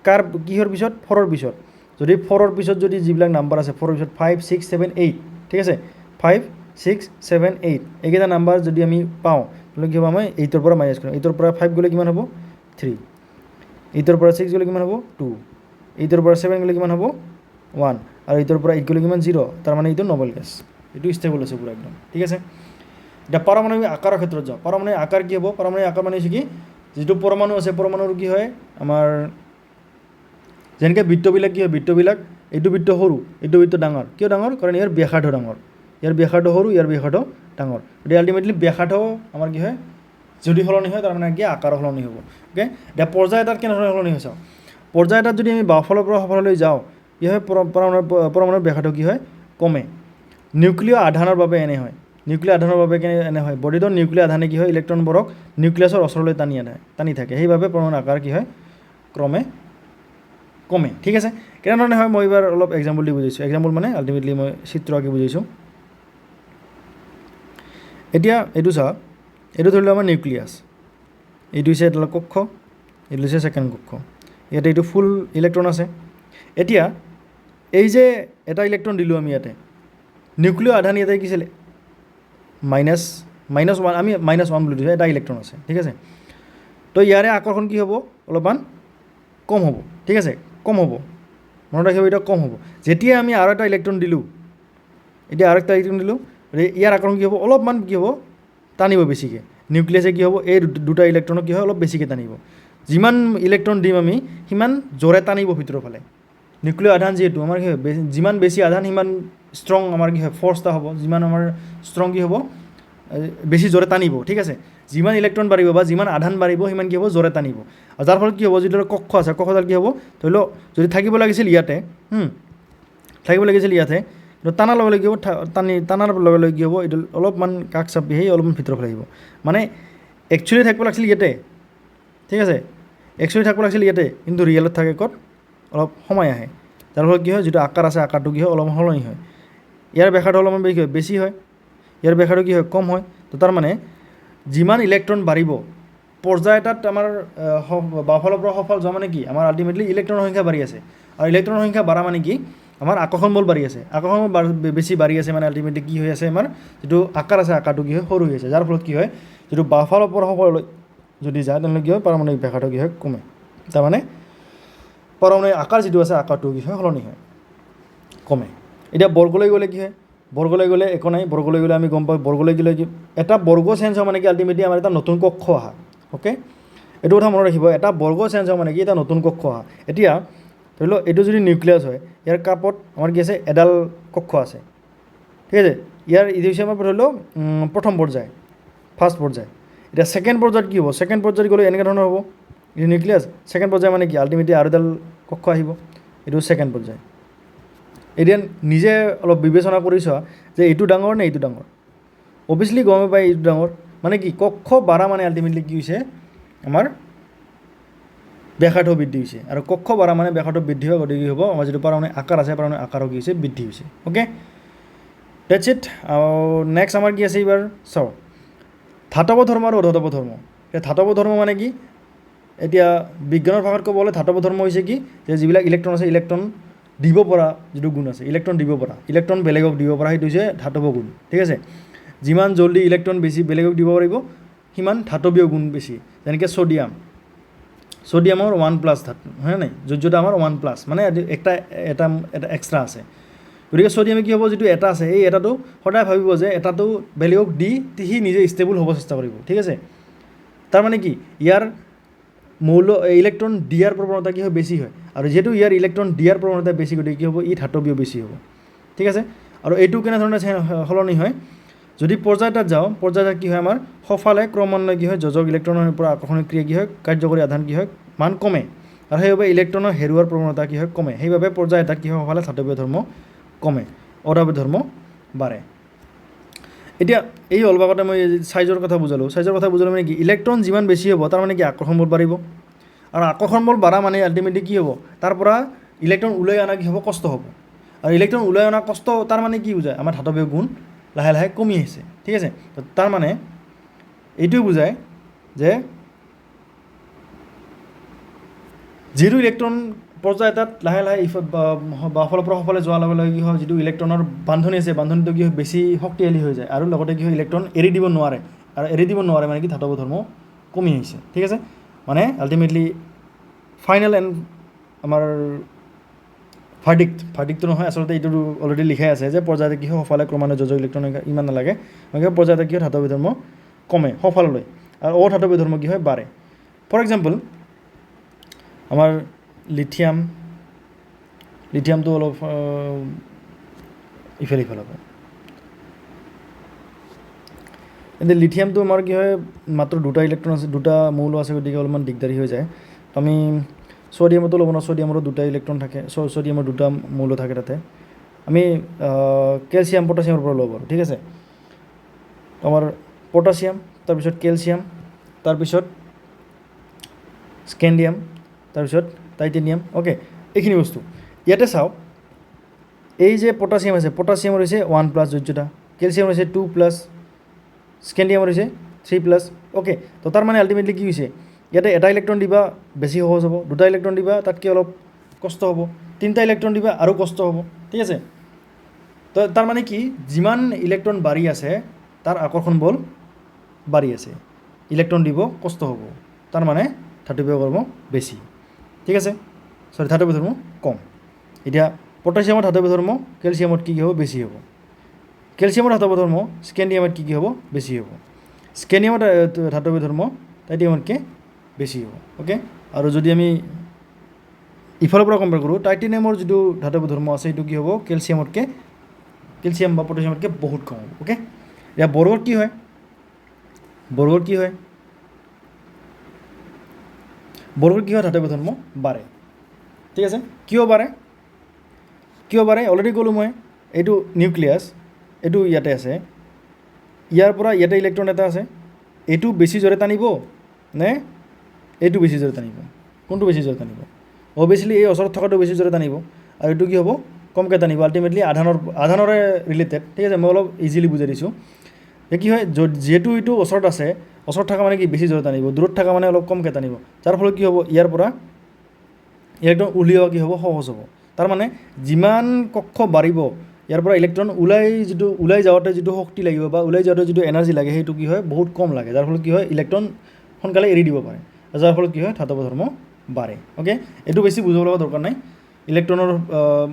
কাৰ কিহৰ পিছত 4ৰ পিছত যদি 4ৰ পিছত যদি যিবিলাক নাম্বাৰ আছে 4ৰ পিছত 5 6 7 8 ঠিক আছে 5 6 7 8 এইকেইটা নাম্বাৰ যদি আমি পাওঁ তাহলে কি হ'ব আমি 8ৰ পৰা মাইনাছ কৰিম 8ৰ পৰা 5 গ'লে কিমান হ'ব 3 8ৰ পৰা 6 গ'লে কিমান হ'ব 2 8ৰ পৰা 7 গ'লে কিমান হ'ব 1 আৰু 8ৰ পৰা 8 গ'লে কিমান 0 তাৰমানে এইটো নবেল কেছ এইটো ষ্টেবল আছে পুৰা একদম ঠিক আছে এতিয়া পাৰমাণৱিক আকাৰৰ ক্ষেত্ৰত যাওঁ পাৰমাণৱিক আকাৰ কি হ'ব পাৰমাণৱিক আকাৰ মানে হৈছে কি যিটো পৰমাণু আছে পৰমাণুৰ কি হয় আমাৰ যেনেকৈ বৃত্তবিলাক কি হয় বৃত্তবিলাক এইটো বৃত্ত সৰু এইটো বৃত্ত ডাঙৰ কিয় ডাঙৰ কাৰণ ইয়াৰ ব্যাসাৰ্ধ ডাঙৰ ইয়াৰ ব্যাসাৰ্ধ সৰু ইয়াৰ ব্যাসাৰ্ধ ডাঙৰ গতিকে আল্টিমেটলি ব্যাসাৰ্ধ আমাৰ কি হয় যদি সলনি হয় তাৰমানে কি আকাৰ সলনি হ'ব অ'কে এতিয়া পৰ্যায় এটাত কেনেধৰণে সলনি হৈছে পৰ্যায় এটাত যদি আমি বাওঁফালৰ পৰা সফাললৈ যাওঁ কি হয় পৰমাণুৰ ব্যাসাৰ্ধ কি হয় কমে নিউক্লিয় আধানৰ বাবে এনে হয় নিউক্লিয় আধানৰ বাবে এনে হয় বৰ্ধিত নিউক্লিয় আধানে কি হয় ইলেক্ট্ৰনবোৰক নিউক্লিয়াছৰ ওচৰলৈ টানি থাকে সেইবাবে পৰমাণুৰ আকাৰ কি হয় ক্ৰমে কমে ঠিক আছে কেনেধৰণে হয় মই এইবাৰ অলপ এক্সাম্পল দি বুজাইছোঁ এক্সাম্পল মানে আল্টিমেটলি মই চিত্ৰ আঁকি বুজাইছোঁ এতিয়া এইটো চা এইটো ধৰি লওক আমাৰ নিউক্লিয়াছ এইটো হৈছে এটা কক্ষ এইটো হৈছে ছেকেণ্ড কক্ষ ইয়াতে এইটো ফুল ইলেক্ট্ৰন আছে এতিয়া এই যে এটা ইলেক্ট্ৰন দিলোঁ আমি ইয়াতে নিউক্লিয় আধান ইয়াতে কি আছিলে -1 আমি -1 বুলি দিছোঁ এটা ইলেক্ট্ৰন আছে ঠিক আছে তো ইয়াৰে আকৰ্ষণ কি হ'ব অলপমান কম হ'ব ঠিক আছে কম হ'ব মনত ৰাখিব এটা কম হ'ব যেতিয়া আমি আৰু এটা ইলেক্ট্ৰন দিলোঁ এতিয়া আৰু এটা ইলেক্ট্ৰন দিলোঁ ইয়াৰ আকৰ্ষণ কি হ'ব অলপমান কি হ'ব টানিব বেছিকৈ নিউক্লিয়াছে কি হ'ব এই দুটা ইলেক্ট্ৰনক কি হয় অলপ বেছিকৈ টানিব যিমান ইলেক্ট্ৰন দিম আমি সিমান জোৰে টানিব ভিতৰৰ ফালে নিউক্লিয় আধান যিহেতু আমাৰ কি হয় যিমান বেছি আধান সিমান ষ্ট্ৰং আমাৰ কি হয় ফ'ৰ্চ এটা হ'ব যিমান আমাৰ ষ্ট্ৰং কি হ'ব বেছি জোৰে টানিব ঠিক আছে যিমান ইলেক্ট্ৰন বাঢ়িব বা যিমান আধান বাঢ়িব সিমান কি হ'ব জোৰে টানিব আৰু যাৰ ফলত কি হ'ব যিটো কক্ষ আছে কক্ষডাল কি হ'ব ধৰি লওক যদি থাকিব লাগিছিল ইয়াতে কিন্তু টানাৰ লগে লগে কি হ'ব টানাৰ লগে লগে কি হ'ব এইটো অলপমান কাষ চাপি সেই অলপমান ভিতৰৰ ফালে আহিব মানে একচুৱেলি থাকিব লাগিছিল ইয়াতে ঠিক আছে একচুৱেলি থাকিব লাগিছিল ইয়াতে কিন্তু ৰিয়েলত থাকে ক'ত অলপ সময় আহে যাৰ ফলত কি হয় যিটো আকাৰ আছে আকাৰটো কি হয় অলপমান সলনি হয় ইয়াৰ ব্যাসাৰ্ধ অলপমান বেছি হয় ইয়াৰ ব্যাসাৰ্ধ কি হয় কম হয় তো তাৰমানে যিমান ইলেক্ট্ৰন বাঢ়িব পৰ্যায় এটাত আমাৰ বাওঁফালৰ পৰা সফল যোৱা মানে কি আমাৰ আল্টিমেটলি ইলেক্ট্ৰনৰ সংখ্যা বাঢ়ি আছে আৰু ইলেক্ট্ৰনৰ সংখ্যা বাঢ়া মানে কি আমাৰ আকৰ্ষণ বল বাঢ়ি আছে আকৰ্ষণ বল বেছি বাঢ়ি আছে মানে আল্টিমেটলি কি হৈ আছে আমাৰ যিটো আকাৰ আছে আকাৰটো কি হয় সৰু হৈ আছে যাৰ ফলত কি হয় যিটো বাওঁফালৰ পৰা সফললৈ যদি যায় তেনেহ'লে কি হয় পাৰমাণৱিক ব্যাসাৰ্ধ কি হয় কমে তাৰমানে পাৰমাণৱিক আকাৰ যিটো আছে আকাৰটো কি হয় সলনি হয় কমে এতিয়া বৰ্গলৈ গ'লে কি হয় বৰ্গলৈ গ'লে একো নাই বৰ্গলৈ গ'লে আমি গম পাওঁ বৰ্গলৈ গ'লে কি এটা বৰ্গ চেঞ্জ হয় মানে কি আল্টিমেটলি আমাৰ এটা নতুন কক্ষ অহা অ'কে এইটো কথা মনত ৰাখিব এটা বৰ্গ চেঞ্জ হয় মানে কি এটা নতুন কক্ষ অহা এতিয়া ধৰি লওক এইটো যদি নিউক্লিয়াছ হয় ইয়াৰ কাপত আমাৰ কি আছে এডাল কক্ষ আছে ঠিক আছে ইয়াৰ এইটো হৈছে আমাৰ ধৰি লওক প্ৰথম পৰ্যায় ফাৰ্ষ্ট পৰ্যায় এতিয়া ছেকেণ্ড পৰ্যায়ত কি হ'ব ছেকেণ্ড পৰ্যায়ত গ'লে এনেকুৱা ধৰণৰ হ'ব এইটো নিউক্লিয়াছ ছেকেণ্ড পৰ্যায় মানে কি আল্টিমেটলি আৰু এডাল কক্ষ আহিব এইটো ছেকেণ্ড পৰ্যায় এতিয়া নিজে অলপ বিবেচনা কৰি চোৱা যে এইটো ডাঙৰ নে এইটো ডাঙৰ অভিয়াছলি গমে পায় এইটো ডাঙৰ মানে কি কক্ষ বাঢ়া মানে আল্টিমেটলি কি হৈছে আমাৰ ব্যাসাৰ্ধ বৃদ্ধি হৈছে আৰু কক্ষ বাঢ়া মানে ব্যাসাৰ্ধ বৃদ্ধি হোৱা গতিকে কি হ'ব আমাৰ যিটো পাৰমাণৱিক আকাৰ আছে পাৰমাণৱিক আকাৰো কি হৈছে বৃদ্ধি হৈছে অ'কে ডেটছ ইট নেক্সট আমাৰ কি আছে এইবাৰ চাওঁ ধাতৱ ধৰ্ম আৰু অধাতৱ ধৰ্ম এতিয়া ধাতৱ ধৰ্ম মানে কি এতিয়া বিজ্ঞানৰ ভাষাত ক'ব গ'লে ধাতৱ ধৰ্ম হৈছে কি যে যিবিলাক ইলেক্ট্ৰন আছে ইলেক্ট্ৰন দিব পৰা যিটো গুণ আছে ইলেক্ট্ৰন দিব পৰা ইলেক্ট্ৰন বেলেগক দিব পৰা সেইটো হৈছে ধাতৱ গুণ ঠিক আছে যিমান জল্দি ইলেক্ট্ৰন বেছি বেলেগক দিব পাৰিব সিমান ধাতৱীয় গুণ বেছি যেনেকৈ ছ'ডিয়ামৰ 1+ ধাতু হয় নাই যোজ্যতা আমাৰ 1+ মানে এটা এক্সট্ৰা আছে গতিকে ছ'ডিয়ামে কি হ'ব যিটো এটা আছে এই এটাটো সদায় ভাবিব যে এটাটো বেলেগক দি সি নিজে ষ্টেবল হ'ব চেষ্টা কৰিব ঠিক আছে তাৰ মানে কি ইয়াৰ মৌল ইলেক্ট্ৰন দিয়াৰ প্ৰৱণতা কি হয় বেছি হয় আৰু যেহেতু ইয়াৰ ইলেক্ট্ৰন দিয়াৰ প্ৰৱণতা বেছি গতিকে কি হ'ব ই ধাতৱীয় বেছি হ'ব ঠিক আছে আৰু এইটো কেনেধৰণে সলনি হয় যদি পৰ্যায় এটাত যাওঁ পৰ্যায় এটাত কি হয় আমাৰ সফালে ক্ৰমান্বয়ে কি হয় যোজক ইলেক্ট্ৰনৰ পৰা আকৰ্ষণিক ক্ৰিয়া কি হয় কাৰ্যকৰী আধান কি হয় মান কমে আৰু সেইবাবে ইলেক্ট্ৰনৰ হেৰুৱাৰ প্ৰৱণতা কি হয় কমে সেইবাবে পৰ্যায় এটাত কি হয় সফালে ধাতৱীয় ধৰ্ম কমে অধাতৱীয় ধৰ্ম বাঢ়ে এতিয়া এই অলভাগতে মই চাইজৰ কথা বুজালোঁ মানে কি ইলেক্ট্ৰন যিমান বেছি হ'ব তাৰ মানে কি আকৰ্ষণ বল বাঢ়িব আৰু আকৰ্ষণ বল বাঢ়া মানে আল্টিমেটলি কি হ'ব তাৰ পৰা ইলেক্ট্ৰন ওলাই অনা কি হ'ব কষ্ট হ'ব আৰু ইলেক্ট্ৰন ওলাই অনা কষ্ট তাৰ মানে কি বুজায় আমাৰ ধাতৱীয় গুণ লাহে লাহে কমি আহিছে ঠিক আছে তাৰ মানে এইটোৱে বুজায় যে যিটো ইলেক্ট্ৰন পৰ্যায় এটাত লাহে লাহে বাওঁফালৰ পৰা সফালে যোৱাৰ লগে লগে কি হয় যিটো ইলেক্ট্ৰনৰ বান্ধনি আছে বান্ধনিটো কি হয় বেছি শক্তিশালী হৈ যায় আৰু লগতে কি হয় ইলেক্ট্ৰন এৰি দিব নোৱাৰে আৰু এৰি দিব নোৱাৰে মানে কি ধাতৱ ধৰ্ম কমি আহিছে ঠিক আছে মানে আল্টিমেটলি ফাইনেল এণ্ড আমাৰ ভাৰ্ডিক্টটো নহয় আচলতে এইটো অলৰেডি লিখাই আছে যে পৰ্যায়তে কি হয় সফালে ক্ৰমান্বয়ে যোজক ইলেক্ট্ৰন ইমান নালাগে মানে পৰ্যায়তে কি হয় ধাতৱীয় ধৰ্ম কমে সফাললৈ আৰু অধাতৱীয় ধৰ্ম কি হয় বাঢ়ে ফৰ এক্সাম্পল আমাৰ লিথিয়ামটো অলপ ইফালে হ'ব এতিয়া লিথিয়ামটো আমাৰ কি হয় মাত্ৰ দুটা ইলেক্ট্ৰন আছে দুটা মৌল আছে গতিকে অলপমান দিগদাৰী হৈ যায় তো আমি ছ'ডিয়ামতো ল'ব নোৱাৰোঁ ছ'ডিয়ামৰো দুটা ইলেক্ট্ৰন থাকে ছ'ডিয়ামৰ দুটা মৌল থাকে তাতে আমি কেলছিয়াম পটাছিয়ামৰ পৰা ল'ব পাৰোঁ ঠিক আছে আমাৰ পটাছিয়াম তাৰপিছত কেলছিয়াম তাৰপিছত স্কেণ্ডিয়াম তাৰপিছত টাইটেনিয়াম অ'কে এইখিনি বস্তু ইয়াতে চাওক এই যে পটাছিয়াম আছে পটাছিয়ামৰ হৈছে 1+ যোজ্যতা কেলছিয়ামৰ হৈছে 2+ স্কেণ্ডিয়ামৰ হৈছে 3+ অ'কে তো তাৰ মানে আল্টিমেটলি কি হৈছে ইয়াতে এটা ইলেক্ট্ৰন দিবা বেছি সহজ হ'ব দুটা ইলেক্ট্ৰন দিবা তাতকৈ অলপ কষ্ট হ'ব তিনিটা ইলেক্ট্ৰন দিবা আৰু কষ্ট হ'ব ঠিক আছে তো তাৰ মানে কি যিমান ইলেক্ট্ৰন বাঢ়ি আছে তাৰ আকৰ্ষণ বল বাঢ়ি আছে ইলেক্ট্ৰন দিব কষ্ট হ'ব তাৰ মানে ধাতৱীয় ধৰ্ম বেছি ঠিক আছে ধাতৱীয় ধৰ্ম কম এতিয়া পটাছিয়ামৰ ধাতৱীয় ধৰ্ম কেলছিয়ামত কি হ'ব বেছি হ'ব কেলছিয়ামৰ ধাতৱীয় ধৰ্ম স্কেণ্ডিয়ামত কি হ'ব বেছি হ'ব স্কেণ্ডিয়ামৰ ধাতৱীয় ধৰ্ম টাইটেনিয়ামতকৈ বেছি হ'ব অ'কে আৰু যদি আমি ইফালৰ পৰা কম্পেয়াৰ কৰোঁ টাইটেনিয়ামৰ যিটো ধাতৱীয় ধৰ্ম আছে সেইটো কি হ'ব কেলছিয়াম বা পটাছিয়ামতকৈ বহুত কম হ'ব অ'কে এতিয়া বৰ্গৰ কি হয় বৰ্গৰ কি হয় ধাতৱীয় ধৰ্ম বাঢ়ে ঠিক আছে কিয় বাঢ়ে অলৰেডি ক'লোঁ মই এইটো নিউক্লিয়াছ এইটো ইয়াতে আছে ইয়াৰ পৰা ইয়াতে ইলেক্ট্ৰন এটা আছে এইটো বেছি জোৰে টানিব নে এইটো বেছি জোৰে টানিব কোনটো বেছি জোৰে টানিব অভিয়াছলি এই ওচৰত থকাটো বেছি জোৰে টানিব আৰু এইটো কি হ'ব কমকৈ টানিব আল্টিমেটলি আধানৰে ৰিলেটেড ঠিক আছে মই অলপ ইজিলি বুজাই দিছোঁ কি হয় যিহেতু এইটো ওচৰত আছে ওচৰত থকা মানে কি বেছি জোৰে টানিব দূৰত থকা মানে অলপ কমকৈ টানিব যাৰ ফলত কি হ'ব ইয়াৰ পৰা ইলেক্ট্ৰন উলিওৱা কি হ'ব সহজ হ'ব তাৰ মানে যিমান কক্ষ বাঢ়িব ইয়াৰ পৰা ইলেক্ট্ৰন ওলাই যাওঁতে যিটো শক্তি লাগিব বা ওলাই যাওঁতে যিটো এনাৰ্জি লাগে সেইটো কি হয় বহুত কম লাগে যাৰ ফলত কি হয় ইলেক্ট্ৰন সোনকালে এৰি দিব পাৰে যাৰ ফলত কি হয় ধাতৱ ধৰ্ম বাঢ়ে অ'কে এইটো বেছি বুজাব লগা দৰকাৰ নাই ইলেক্ট্ৰনৰ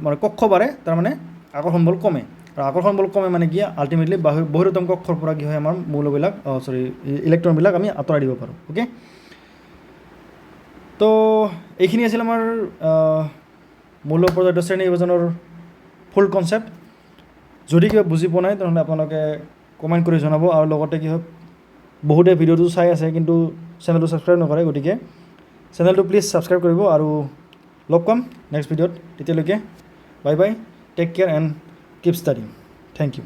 মানে কক্ষ বাঢ়ে তাৰমানে আকৰ্ষণ বল কমে আৰু আকৰ্ষণ বল কমে মানে কি আল্টিমেটলি বহিৰতম কক্ষৰ পৰা কি হয় আমাৰ মৌলবিলাক ইলেক্ট্ৰনবিলাক আমি আঁতৰাই দিব পাৰোঁ অ'কে তো এইখিনি আছিল আমাৰ মৌল পৰ্যায়ত শ্ৰেণী বিভাজনৰ ফুল কনচেপ্ট যদি কিবা বুজি পোৱা নাই তেনেহ'লে আপোনালোকে কমেণ্ট কৰি জনাব আৰু লগতে কি হয় বহুতে ভিডিঅ'টো চাই আছে কিন্তু চেনেলটো ছাবস্ক্ৰাইব নকৰে গতিকে চেনেলটো প্লিজ ছাবস্ক্ৰাইব কৰিব আৰু লগ পাম নেক্সট ভিডিঅ'ত তেতিয়ালৈকে bye bye take care and keep studying thank U